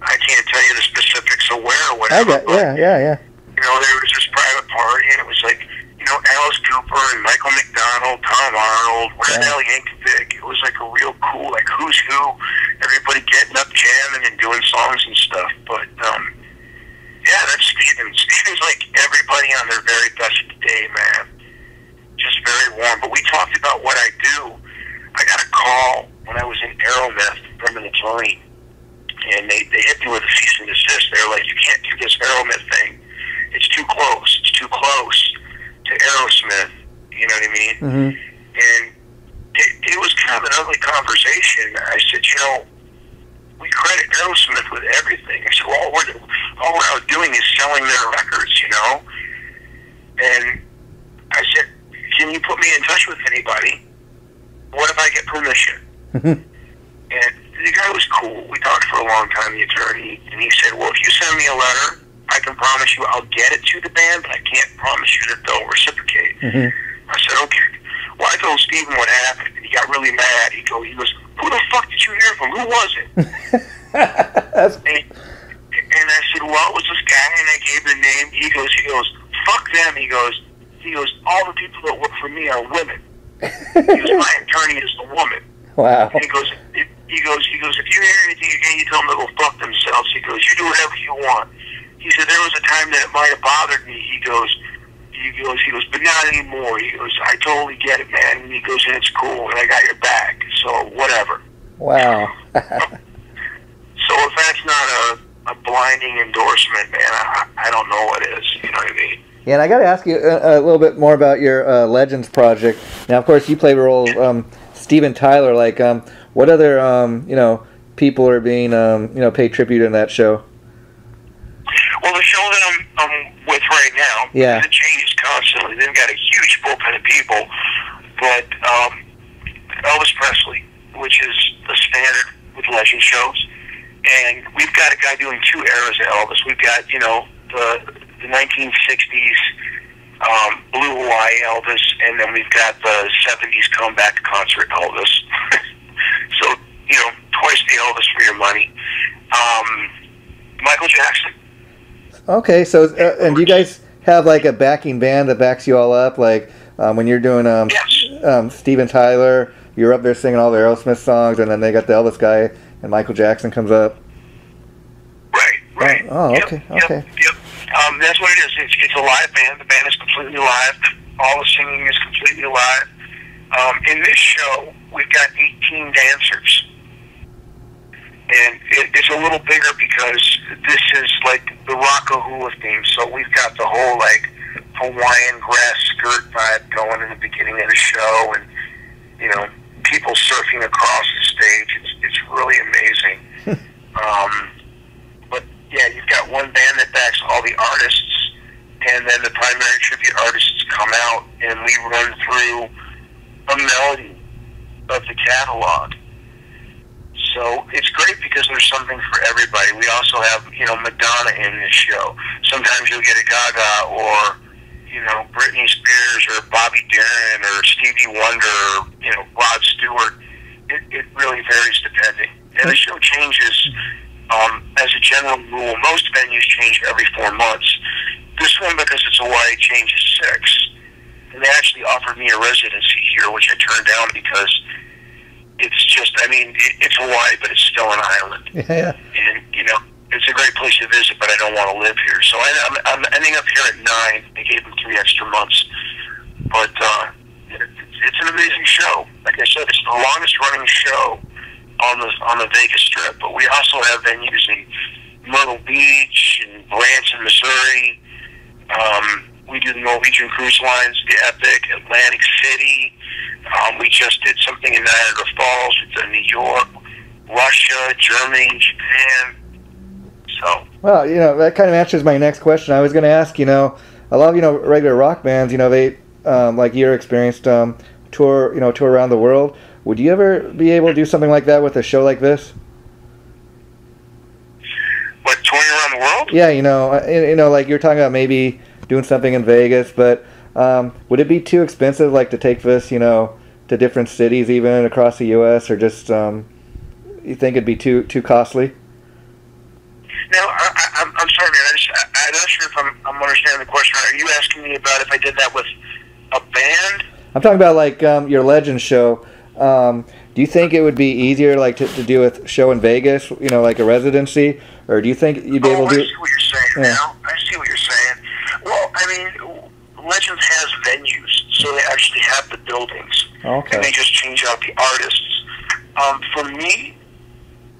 I can't tell you the specifics of where or whatever. Yeah. You know, there was this private party, and it was like, you know, Alice Cooper and Michael McDonald, Tom Arnold, Weird Al Yankovic. It was like a real cool, like who's who, everybody getting up, jamming, and doing songs and stuff. But, yeah, that's Steven. Steven's like everybody on their very best day, man. Just very warm. But we talked about what I do. I got a call when I was in Aeromyth from an attorney, and they hit me with a cease and desist. They're like, "You can't do this Aeromyth thing. It's too close. It's too close to Aerosmith." You know what I mean? Mm-hmm. And it was kind of an ugly conversation. I said, "You know, we credit Aerosmith with everything." I said, "Well, all we're out doing is selling their records, you know?" And I said, "Can you put me in touch with anybody? What if I get permission?" And the guy was cool. We talked for a long time, the attorney, and he said, "Well, if you send me a letter, I can promise you I'll get it to the band, but I can't promise you that they'll reciprocate." I said, "Okay." Well, I told Steven what happened, and he got really mad. He goes, "Who the fuck did you hear from? Who was it?" And I said, "Well, it was this guy," and I gave the name. He goes, "Fuck them." He goes, "All the people that work for me are women." He goes, "My attorney is a woman." Wow. And he goes, "If you hear anything again, you tell them to go fuck themselves." He goes, "You do whatever you want." He said, "There was a time that it might have bothered me." He goes, "But not anymore." He goes, "I totally get it, man." And he goes, "And it's cool, and I got your back, so whatever." Wow. So if that's not a blinding endorsement, man, I don't know what is. You know what I mean? Yeah, and I got to ask you a little bit more about your Legends project. Now, of course, you play the role of Steven Tyler. Like, what other you know, people are being you know, paid tribute in that show? Well, the show that I'm with right now, yeah, it changes constantly. They've got a huge bullpen of people, but Elvis Presley, which is the standard with Legend shows, and we've got a guy doing 2 eras of Elvis. We've got, you know, the 1960s Blue Hawaii Elvis, and then we've got the 70s comeback concert Elvis. So, you know, twice the Elvis for your money. Michael Jackson. Okay, so and do you guys have like a backing band that backs you all up? Like when you're doing yes. Steven Tyler, you're up there singing all the Aerosmith songs, and then they got the Elvis guy, and Michael Jackson comes up. Right. Oh, okay, okay. Yep. That's what it is. It's a live band. The band is completely live. All the singing is completely live. In this show, we've got 18 dancers. And it's a little bigger because this is like the Rockahula theme. So we've got the whole like Hawaiian grass skirt vibe going in the beginning of the show, and you know, people surfing across the stage. It's really amazing. But yeah, you've got one band that backs all the artists, and then the primary tribute artists come out, and we run through a melody of the catalog. So it's great because there's something for everybody. We also have, you know, Madonna in this show. Sometimes you'll get a Gaga or, you know, Britney Spears or Bobby Darin or Stevie Wonder or, you know, Rod Stewart. It really varies depending. And the show changes as a general rule. Most venues change every 4 months. This one, because it's Hawaii, changes 6. And they actually offered me a residency here, which I turned down because it's just, I mean, it's Hawaii, but it's still an island. Yeah. And, you know, it's a great place to visit, but I don't want to live here. So I'm ending up here at 9. They gave me 3 extra months. But it's an amazing show. Like I said, it's the longest running show on the Vegas Strip. But we also have venues in Myrtle Beach and Branson, Missouri. We do the Norwegian Cruise Lines, the Epic, Atlantic City. We just did something in Niagara Falls. We've done New York, Russia, Germany, Japan. So. Well, you know, that kind of answers my next question. I was going to ask, you know, a lot of, you know, regular rock bands, you know, they, like your experienced tour around the world. Would you ever be able to do something like that with a show like this? What, touring around the world? Yeah, you know, like you're talking about maybe doing something in Vegas, but would it be too expensive, like, to take this, you know, to different cities, even across the U.S., or just you think it'd be too costly? No, I'm sorry, man. I'm not sure if I'm understanding the question. Are you asking me about if I did that with a band? I'm talking about, like, your Legends show. Do you think it would be easier, like, to do a show in Vegas, you know, like a residency, or do you think you'd be able to do? I see what you're saying now. I see what you're saying. Well, I mean, Legends has venues, so they actually have the buildings. Okay. And they just change out the artists. For me,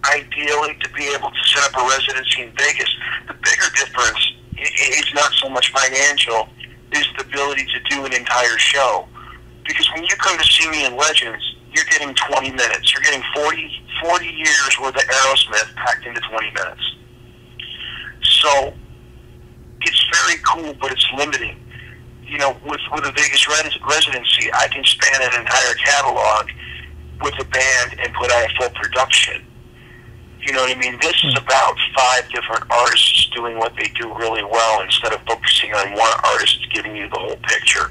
ideally, to be able to set up a residency in Vegas, the bigger difference is not so much financial, is the ability to do an entire show. Because when you come to see me in Legends, you're getting 20 minutes. You're getting 40 years worth of Aerosmith packed into 20 minutes. So it's very cool, but it's limiting. You know, with a Vegas residency, I can span an entire catalog with a band and put out a full production. You know what I mean? This is about 5 different artists doing what they do really well instead of focusing on one artist giving you the whole picture.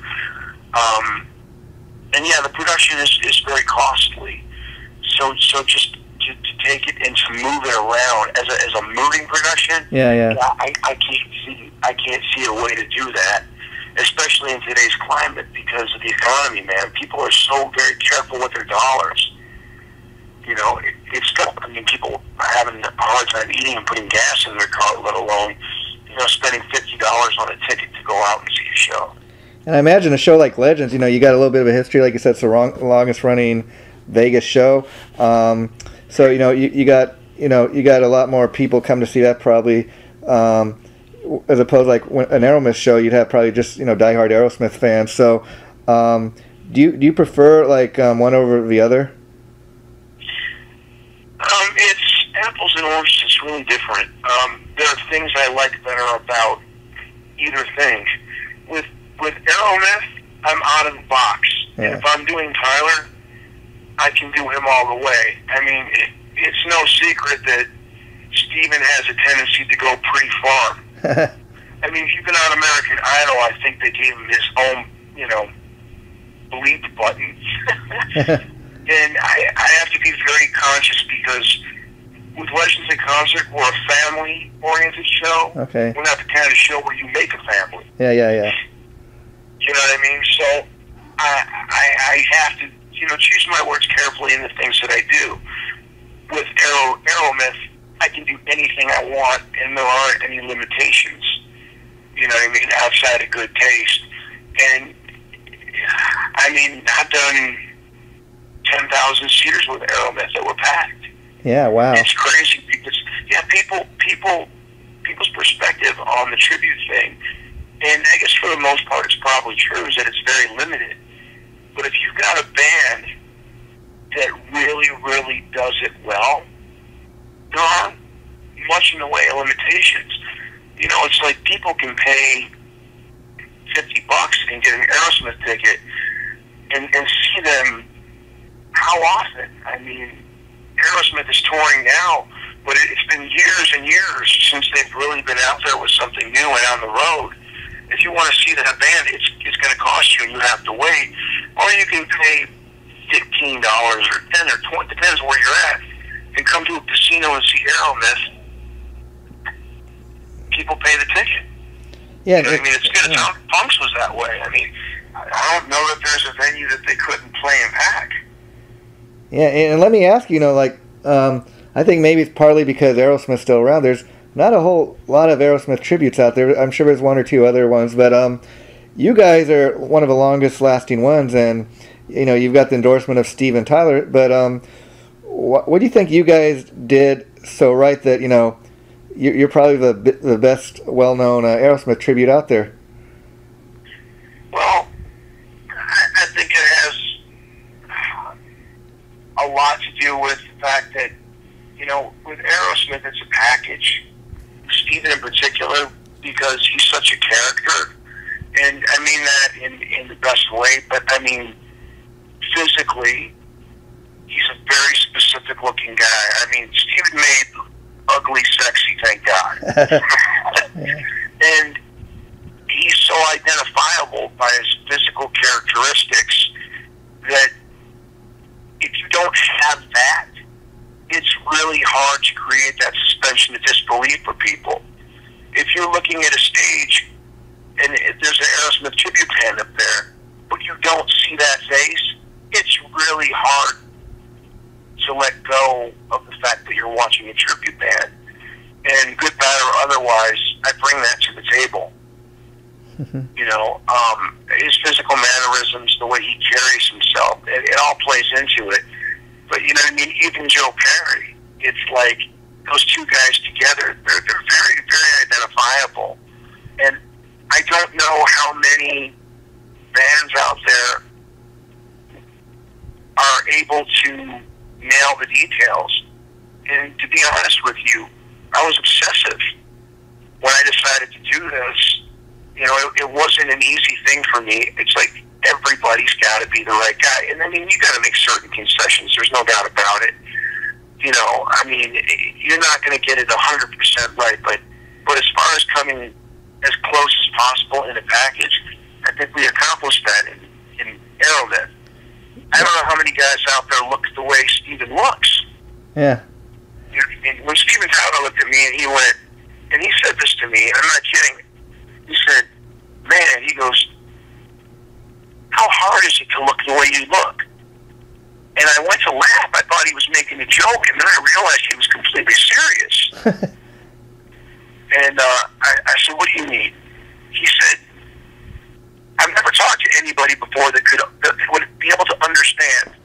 And yeah, the production is very costly. So just to take it and to move it around as a moving production, I can't see a way to do that, especially in today's climate because of the economy, man. People are so very careful with their dollars. You know, it's tough. I mean, people are having a hard time eating and putting gas in their car, let alone, you know, spending $50 on a ticket to go out and see a show. And I imagine a show like Legends, you know, you got a little bit of a history, like you said, it's the longest running Vegas show. So you know, you got a lot more people come to see that probably, as opposed like when an Aeromyth show, you'd have probably just, you know, diehard Aerosmith fans. So do you prefer like one over the other? It's apples and oranges. It's really different. There are things I like that are about either thing. With Aeromyth, I'm out of the box. Yeah. And if I'm doing Tyler, I can do him all the way. I mean, it's no secret that Steven has a tendency to go pretty far. I mean, if you've been on American Idol, I think they gave him his own, you know, bleep button. And I have to be very conscious because with Legends in Concert, we're a family-oriented show. Okay. We're not the kind of show where you make a family. Yeah. You know what I mean? So I have to, you know, choose my words carefully in the things that I do. With Aeromyth, I can do anything I want, and there aren't any limitations. You know what I mean? Outside of good taste. And, I mean, I've done 10,000 seaters with Aeromyth that were packed. Yeah, wow. It's crazy because, yeah, people's perspective on the tribute thing, and I guess for the most part it's probably true, is that it's very limited. But if you've got a band that really, really does it well, there aren't much in the way of limitations. You know, it's like people can pay $50 and get an Aerosmith ticket and see them how often? I mean, Aerosmith is touring now, but it's been years and years since they've really been out there with something new and on the road. If you want to see that band, it's going to cost you, and you have to wait. Or you can pay $15 or $10 or $20, depends where you're at, and come to a casino and see Aeromyth. People pay the ticket. Yeah, you know what I mean, it's good. Yeah. Punks was that way. I mean, I don't know that there's a venue that they couldn't play and pack. Yeah, and let me ask you, like, I think maybe it's partly because Aerosmith's still around. There's not a whole lot of Aerosmith tributes out there. I'm sure there's one or two other ones, but you guys are one of the longest lasting ones, and you've got the endorsement of Steven Tyler. But what do you think you guys did so right that you're probably the best well-known Aerosmith tribute out there? Well, I think it has a lot to do with the fact that, with Aerosmith, it's a package. Steven in particular, because he's such a character, and I mean that in the best way, but I mean physically, he's a very specific-looking guy. I mean, Steven made ugly sexy, thank God. And he's so identifiable by his physical characteristics that if you don't have that, it's really hard to create that suspension of disbelief for people. If you're looking at a stage and there's an Aerosmith tribute band up there, but you don't see that face, it's really hard to let go of the fact that you're watching a tribute band. And good, bad, or otherwise, I bring that to the table. His physical mannerisms, the way he carries himself, it all plays into it. But you know what I mean? Even Joe Perry, it's like those two guys together, they're very, very identifiable. And I don't know how many bands out there are able to nail the details. And to be honest with you, I was obsessive when I decided to do this. It wasn't an easy thing for me. It's like everybody's got to be the right guy. And I mean, you got to make certain concessions. There's no doubt about it. I mean, you're not going to get it 100% right, but as far as coming as close as possible in a package, I think we accomplished that in Aeromyth. I don't know how many guys out there look the way Steven looks. Yeah. When Steven Tyler looked at me and he went, and he said this to me, and I'm not kidding, he said, man, he goes, how hard is it to look the way you look? And I went to laugh. I thought he was making a joke, and then I realized he was completely serious. And I said, what do you mean? He said, I've never talked to anybody before that would be able to understand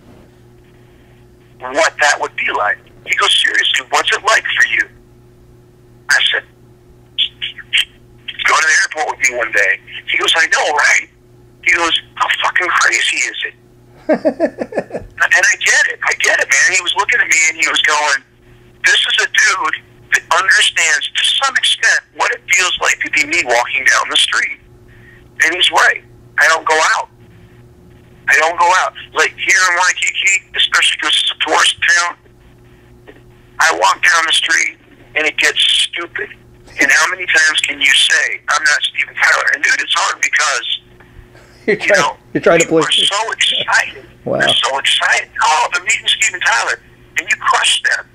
what that would be like. He goes, seriously, what's it like for you? I said, go to the airport with me one day. He goes, I know, right? He goes, how fucking crazy is it? And I get it, man. He was looking at me and he was going, this is a dude that understands to some extent what it feels like to be me walking down the street. And he's right. I don't go out. Like here in Waikiki, especially because it's a tourist town, I walk down the street and it gets stupid. And how many times can you say, I'm not Steven Tyler? And dude, it's hard because you're trying to play. We're so excited. Wow. They're so excited. Oh, they're meeting Steven Tyler. And you crush them.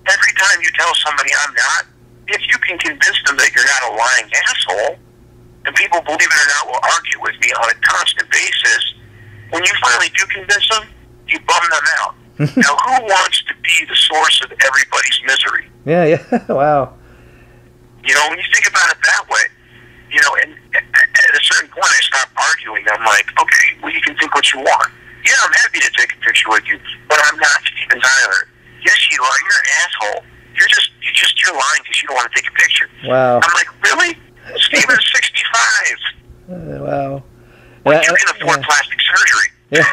Every time you tell somebody I'm not, if you can convince them that you're not a lying asshole, and people, believe it or not, will argue with me on a constant basis, when you finally do convince them, you bum them out. Now, who wants to be the source of everybody's misery? Yeah, wow. When you think about it that way, and at a certain point I stopped arguing. I'm like, okay, well, you can think what you want. Yeah, I'm happy to take a picture with you, but I'm not Steven Tyler. yes, you are. You're an asshole. You're lying because you don't want to take a picture. Wow. I'm like, really? Steven's 65. Wow. Well, you can afford plastic surgery. Yeah.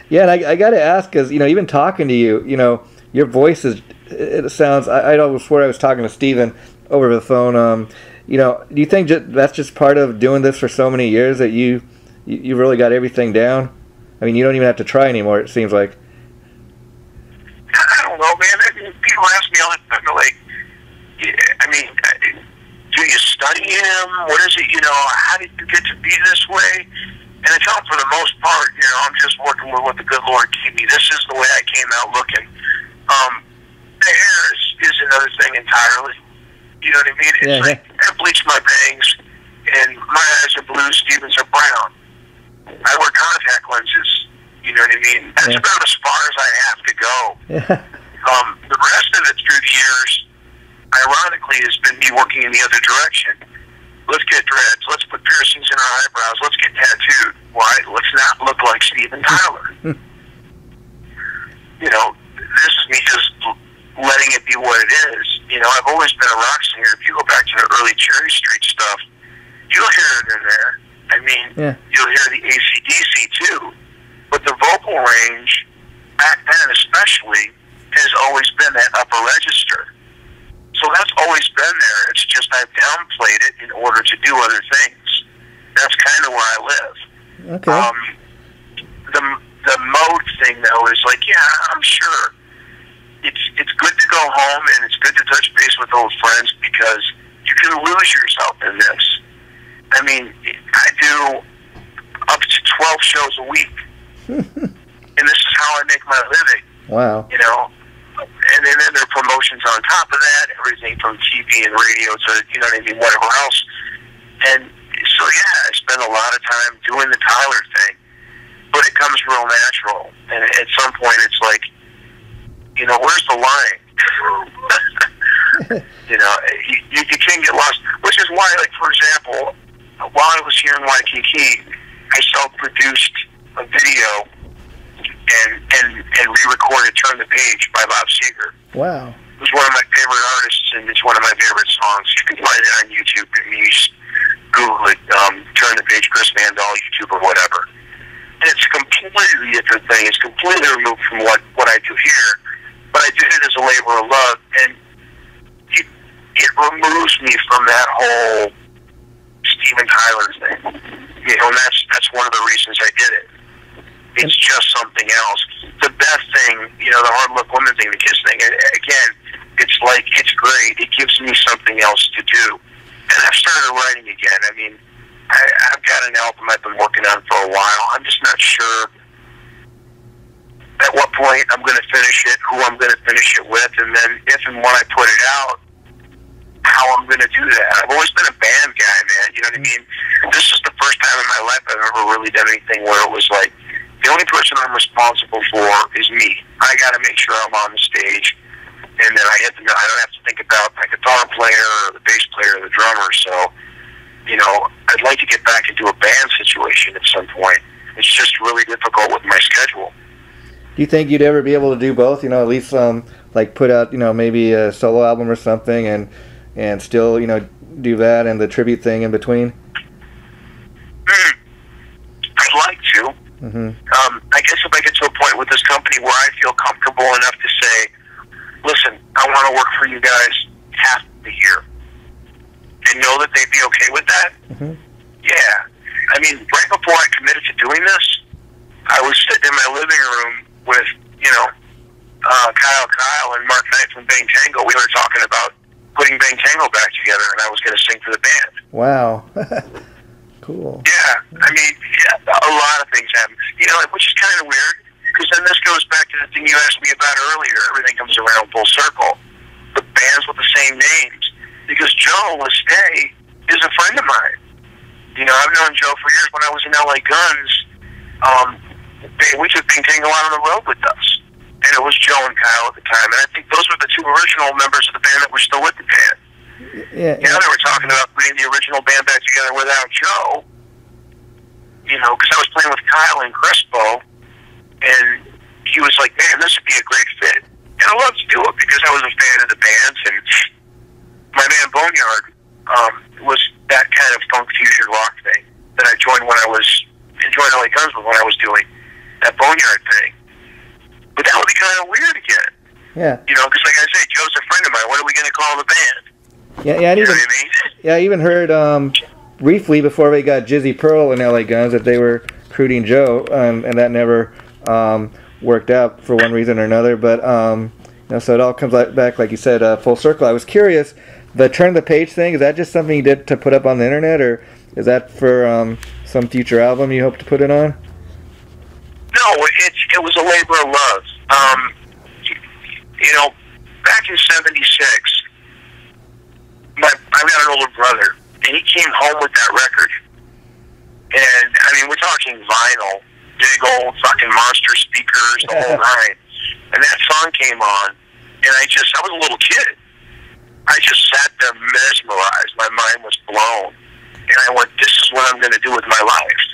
Yeah, and I got to ask, because, you know, even talking to you, you know, your voice is, it sounds, I always swear I was talking to Steven over the phone. You know, do you think that's just part of doing this for so many years that you really got everything down? I mean, you don't even have to try anymore, it seems like. I don't know, man. I mean, people ask me all the time, they're like, I mean, do you study him? What is it, you know, how did you get to be this way? And I tell them, for the most part, you know, I'm just working with what the good Lord gave me. This is the way I came out looking. The hair is another thing entirely. You know what I mean? It's like, I bleach my bangs, and my eyes are blue, Steven's are brown. I wear contact lenses. You know what I mean? That's about as far as I have to go. The rest of it through the years, ironically, has been me working in the other direction. Let's get dreads. Let's put piercings in our eyebrows. Let's get tattooed. Why? Let's not look like Steven Tyler. You know, this is me just letting it be what it is. You know, I've always been a rock singer. If you go back to the early Cherry Street stuff, you'll hear it in there. I mean, you'll hear the AC/DC too. But the vocal range, back then especially, has always been that upper register. So that's always been there. It's just I've downplayed it in order to do other things. That's kind of where I live. Okay. The mode thing, though, is like, yeah, I'm sure. It's good to go home, and it's good to touch base with old friends, because you can lose yourself in this. I mean, I do up to 12 shows a week. And this is how I make my living. Wow. You know? And then there are promotions on top of that, everything from TV and radio to, you know what I mean, whatever else. And so, yeah, I spend a lot of time doing the Tyler thing, but it comes real natural. And at some point, it's like, you know, where's the line? You know, you can get lost, which is why, like, for example, while I was here in Waikiki, I self-produced a video and re-recorded "Turn the Page" by Bob Seger. Wow. It was one of my favorite artists, and it's one of my favorite songs. You can find it on YouTube. I mean, you just Google it, "Turn the Page," Chris Van Dahl, YouTube, or whatever. And it's a completely different thing. It's completely removed from what I do here. But I did it as a labor of love, and it removes me from that whole Steven Tyler thing. You know, and that's one of the reasons I did it. It's just something else. The best thing, you know, the hard look woman thing, the kiss thing, again, it's like, it's great. It gives me something else to do. And I've started writing again. I mean, I've got an album I've been working on for a while. I'm just not sure at what point I'm going to finish it, who I'm going to finish it with, and then if and when I put it out, how I'm going to do that. I've always been a band guy, man. You know what I mean? This is the first time in my life I've ever really done anything where it was like, the only person I'm responsible for is me. I got to make sure I'm on the stage, and then I don't have to think about my guitar player or the bass player or the drummer. So, you know, I'd like to get back into a band situation at some point. It's just really difficult with my schedule. Do you think you'd ever be able to do both? You know, at least like put out, you know, maybe a solo album or something, and still, you know, do that and the tribute thing in between? I'd like to. I guess if I get to a point with this company where I feel comfortable enough to say, listen, I want to work for you guys half the year, and know that they'd be okay with that, yeah. I mean, right before I committed to doing this, I was sitting in my living room with, you know, Kyle and Mark Knight from Bang Tango. We were talking about putting Bang Tango back together, and I was going to sing for the band. Wow. Cool. Yeah, I mean, a lot of things happen. You know, which is kind of weird, because then this goes back to the thing you asked me about earlier. Everything comes around full circle. The bands with the same names. Because Joe Lestay is a friend of mine. You know, I've known Joe for years. When I was in LA Guns, we took Bang Tango out on the road with us. And it was Joe and Kyle at the time. And I think those were the two original members of the band that were still with the band. Yeah, they were talking about putting the original band back together without Joe. You know, because I was playing with Kyle and Crespo, and he was like, man, this would be a great fit. And I love to do it because I was a fan of the bands, and my band Boneyard was that kind of funk fusion rock thing that I joined when I was enjoying LA Guns with when I was doing that Boneyard thing. But that would be kind of weird again. Yeah. You know, because like I said, Joe's a friend of mine. What are we going to call the band? Yeah, yeah. You know what I mean? Yeah, I even heard briefly before they got Jizzy Pearl in LA Guns that they were recruiting Joe, and that never worked out for one reason or another. But you know, so it all comes back, like you said, full circle. I was curious, the turn the page thing, is that just something you did to put up on the internet, or is that for some future album you hope to put it on? No, it was a labor of love. You know, back in '76, I've got an older brother, and he came home with that record. And, I mean, we're talking vinyl, big old fucking monster speakers, the whole nine. And that song came on, and I was a little kid. I just sat there mesmerized. My mind was blown. And I went, this is what I'm going to do with my life.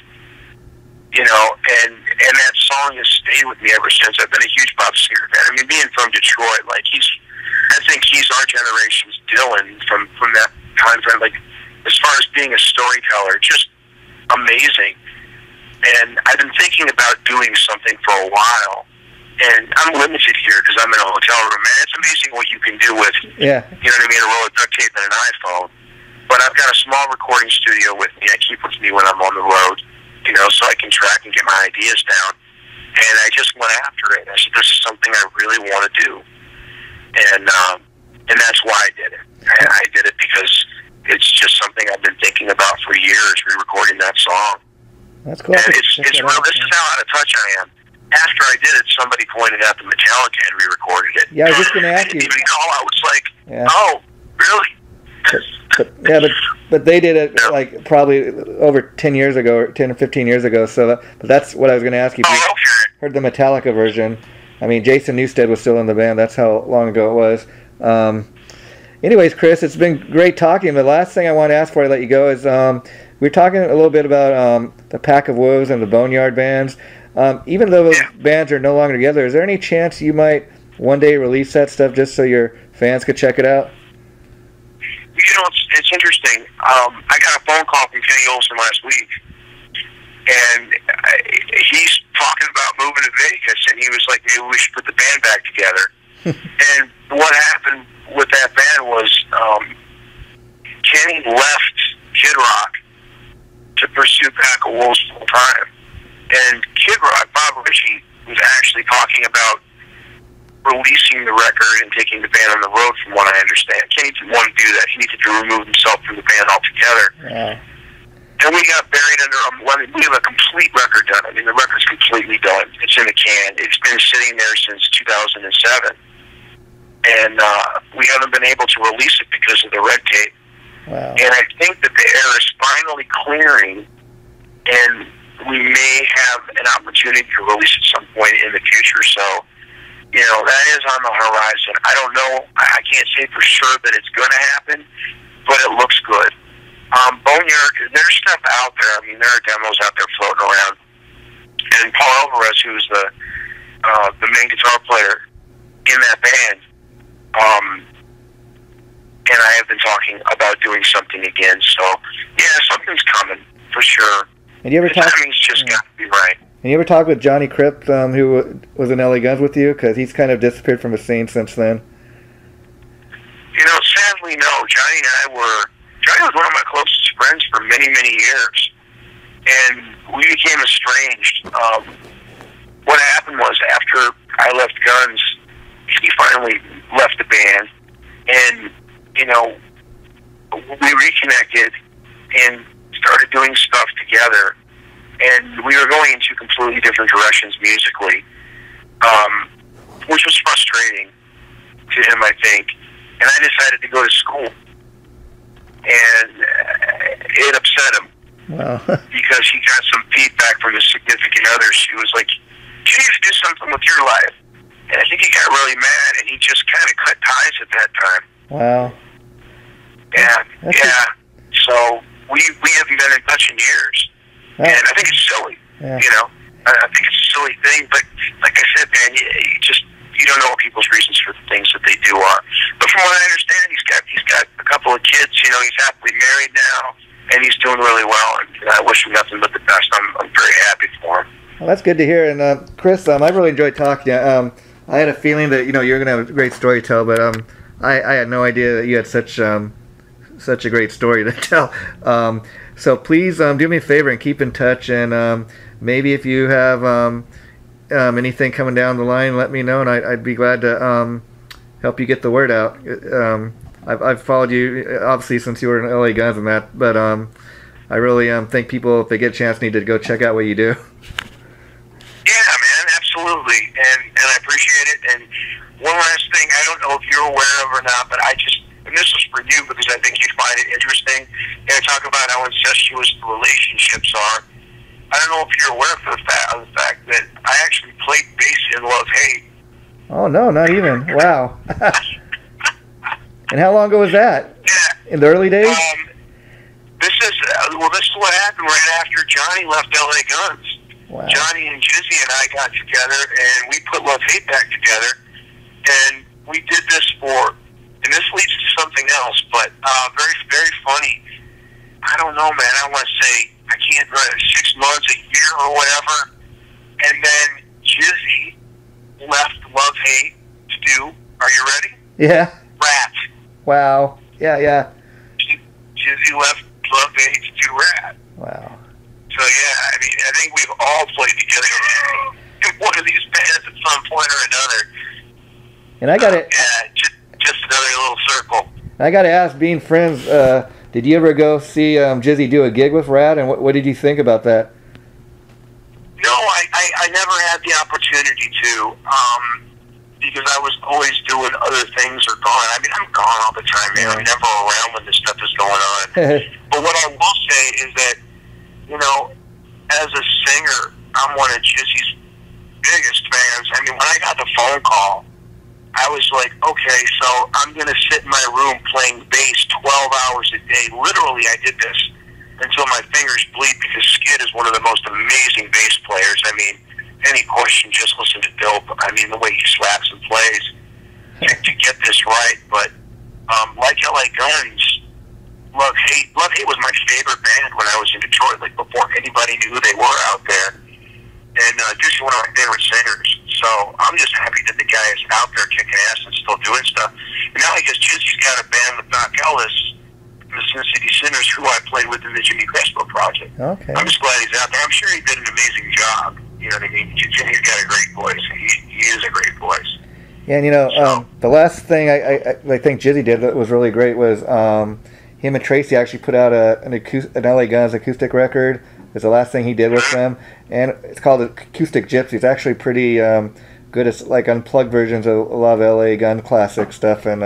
You know, and that song has stayed with me ever since. I've been a huge Bob Seger fan. I mean, being from Detroit, like, I think he's our generation's Dylan from that time frame. Like, as far as being a storyteller, just amazing. And I've been thinking about doing something for a while. And I'm limited here because I'm in a hotel room. Man, it's amazing what you can do with, you know what I mean, a roll of duct tape and an iPhone. But I've got a small recording studio with me. I keep with me when I'm on the road, you know, so I can track and get my ideas down. And I just went after it. I said, this is something I really want to do. And that's why I did it. I did it because it's just something I've been thinking about for years, re-recording that song. That's cool. And it's real. This is how out of touch I am. After I did it, somebody pointed out that Metallica had re-recorded it. Yeah, I was just going to ask you. I didn't even know. I was like, oh, really? But they did it like probably over 10 years ago, or 10 or 15 years ago. So but that's what I was going to ask you. Oh, okay. Heard the Metallica version. I mean, Jason Newsted was still in the band. That's how long ago it was. Anyways, Chris, it's been great talking. The last thing I want to ask before I let you go is we're talking a little bit about the Pack of Wolves and the Boneyard bands. Even though those bands are no longer together, is there any chance you might one day release that stuff just so your fans could check it out? You know, it's interesting. I got a phone call from Kenny Olsen last week, and he's talking about moving to Vegas, and he was like, maybe we should put the band back together. And what happened with that band was Kenny left Kid Rock to pursue Pack of Wolves full time. And Kid Rock, Bob Ritchie, was actually talking about releasing the record and taking the band on the road, from what I understand. Kenny didn't want to do that. He needed to remove himself from the band altogether. Yeah. And we got buried under we have a complete record done. I mean, the record's completely done. It's in the can. It's been sitting there since 2007. And we haven't been able to release it because of the red tape. Wow. And I think that the air is finally clearing, and we may have an opportunity to release at some point in the future. So, you know, that is on the horizon. I don't know. I can't say for sure that it's going to happen, but it looks good. Boneyard, there's stuff out there. I mean, there are demos out there floating around. And Paul Alvarez, who's the main guitar player in that band, and I have been talking about doing something again. So, yeah, something's coming for sure. And you ever talk? Timing's just got to be right. And you ever talk with Johnny Cripp, who was in LA Guns with you? Because he's kind of disappeared from the scene since then. You know, sadly, no. Johnny was one of my closest friends for many, many years. And we became estranged. What happened was, after I left Guns, he finally left the band. And, you know, we reconnected and started doing stuff together. And we were going in two completely different directions musically, which was frustrating to him, I think. And I decided to go to school. And it upset him. Wow. Because he got some feedback from his significant other. She was like, you need to do something with your life. And I think he got really mad, and he just kind of cut ties at that time. Wow. Yeah. So we haven't been in touch in years. And I think it's silly, you know. I think it's a silly thing, but like I said, man, you don't know what people's reasons for the things that they do are. But from what I understand, he's got a couple of kids. You know, he's happily married now, and he's doing really well. And I wish him nothing but the best. I'm very happy for him. Well, that's good to hear. And Chris, I really enjoyed talking to you. I had a feeling that you're going to have a great story to tell, but I had no idea that you had such a great story to tell. So please do me a favor and keep in touch. And maybe if you have anything coming down the line, let me know, and I'd be glad to help you get the word out. I've followed you obviously since you were in LA Guns and that, but I really think people, if they get a chance, need to go check out what you do. Yeah, man, absolutely, and I appreciate it. And one last thing, I don't know if you're aware of or not, but and this is for you because I think you'd find it interesting. And I talk about how incestuous the relationships are. I don't know if you're aware of the fact that I actually played bass in Love Hate. Oh no, not even. Wow. And how long ago was that? Yeah. In the early days? This is what happened right after Johnny left LA Guns. Wow. Johnny and Jizzy and I got together, and we put Love Hate back together, and we did this and this leads to something else, but very, very funny. I don't know, man. I want to say, I can't remember, 6 months, a year, or whatever, and then Jizzy left Love Hate to do, are you ready? Yeah. Rat. Wow. Yeah. Jizzy left Love Hate to do Rat. Wow. So yeah, I mean, I think we've all played together in one of these bands at some point or another. And I got it. Yeah, just another little circle. I got to ask, being friends, did you ever go see Jizzy do a gig with Rad, and what did you think about that? No, I never had the opportunity to, because I was always doing other things or gone. I mean, I'm gone all the time, man. I'm never around when this stuff is going on. But what I will say is that, as a singer, I'm one of Jizzy's biggest fans. I mean, when I got the phone call, I was like, okay, so I'm going to sit in my room playing bass 12 hours a day. Literally, I did this until my fingers bleed because Skid is one of the most amazing bass players. I mean, any question, just listen to Dope. I mean, the way he slaps and plays to get this right. But like LA Guns, Love Hate was my favorite band when I was in Detroit, like before anybody knew who they were out there. And just one of my favorite singers. So I'm just happy that the guy is out there kicking ass and still doing stuff. And now I guess Jizzy's got a band with Doc Ellis, the Sin City Sinners, who I played with in the Jimmy Crespo project. Okay. I'm just glad he's out there. I'm sure he did an amazing job. You know what I mean? Jimmy's got a great voice. He is a great voice. Yeah, and the last thing I think Jizzy did that was really great was him and Tracy actually put out an LA Guns acoustic record. It's the last thing he did with them, and it's called Acoustic Gypsy. It's actually pretty good. It's like unplugged versions of a lot of LA Gun classic stuff, and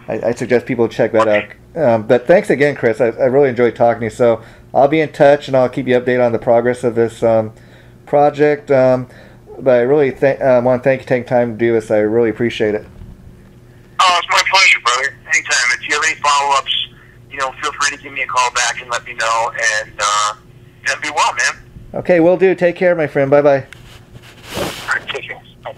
I suggest people check that out. But thanks again, Chris. I really enjoyed talking to you. So I'll be in touch, and I'll keep you updated on the progress of this project. But I really want to thank you for taking time to do this. I really appreciate it. Oh, it's my pleasure, brother. Anytime. If you have any follow-ups, feel free to give me a call back and let me know. And be well, man. Okay, will do. Take care, my friend. Bye-bye. All right, take care. Bye.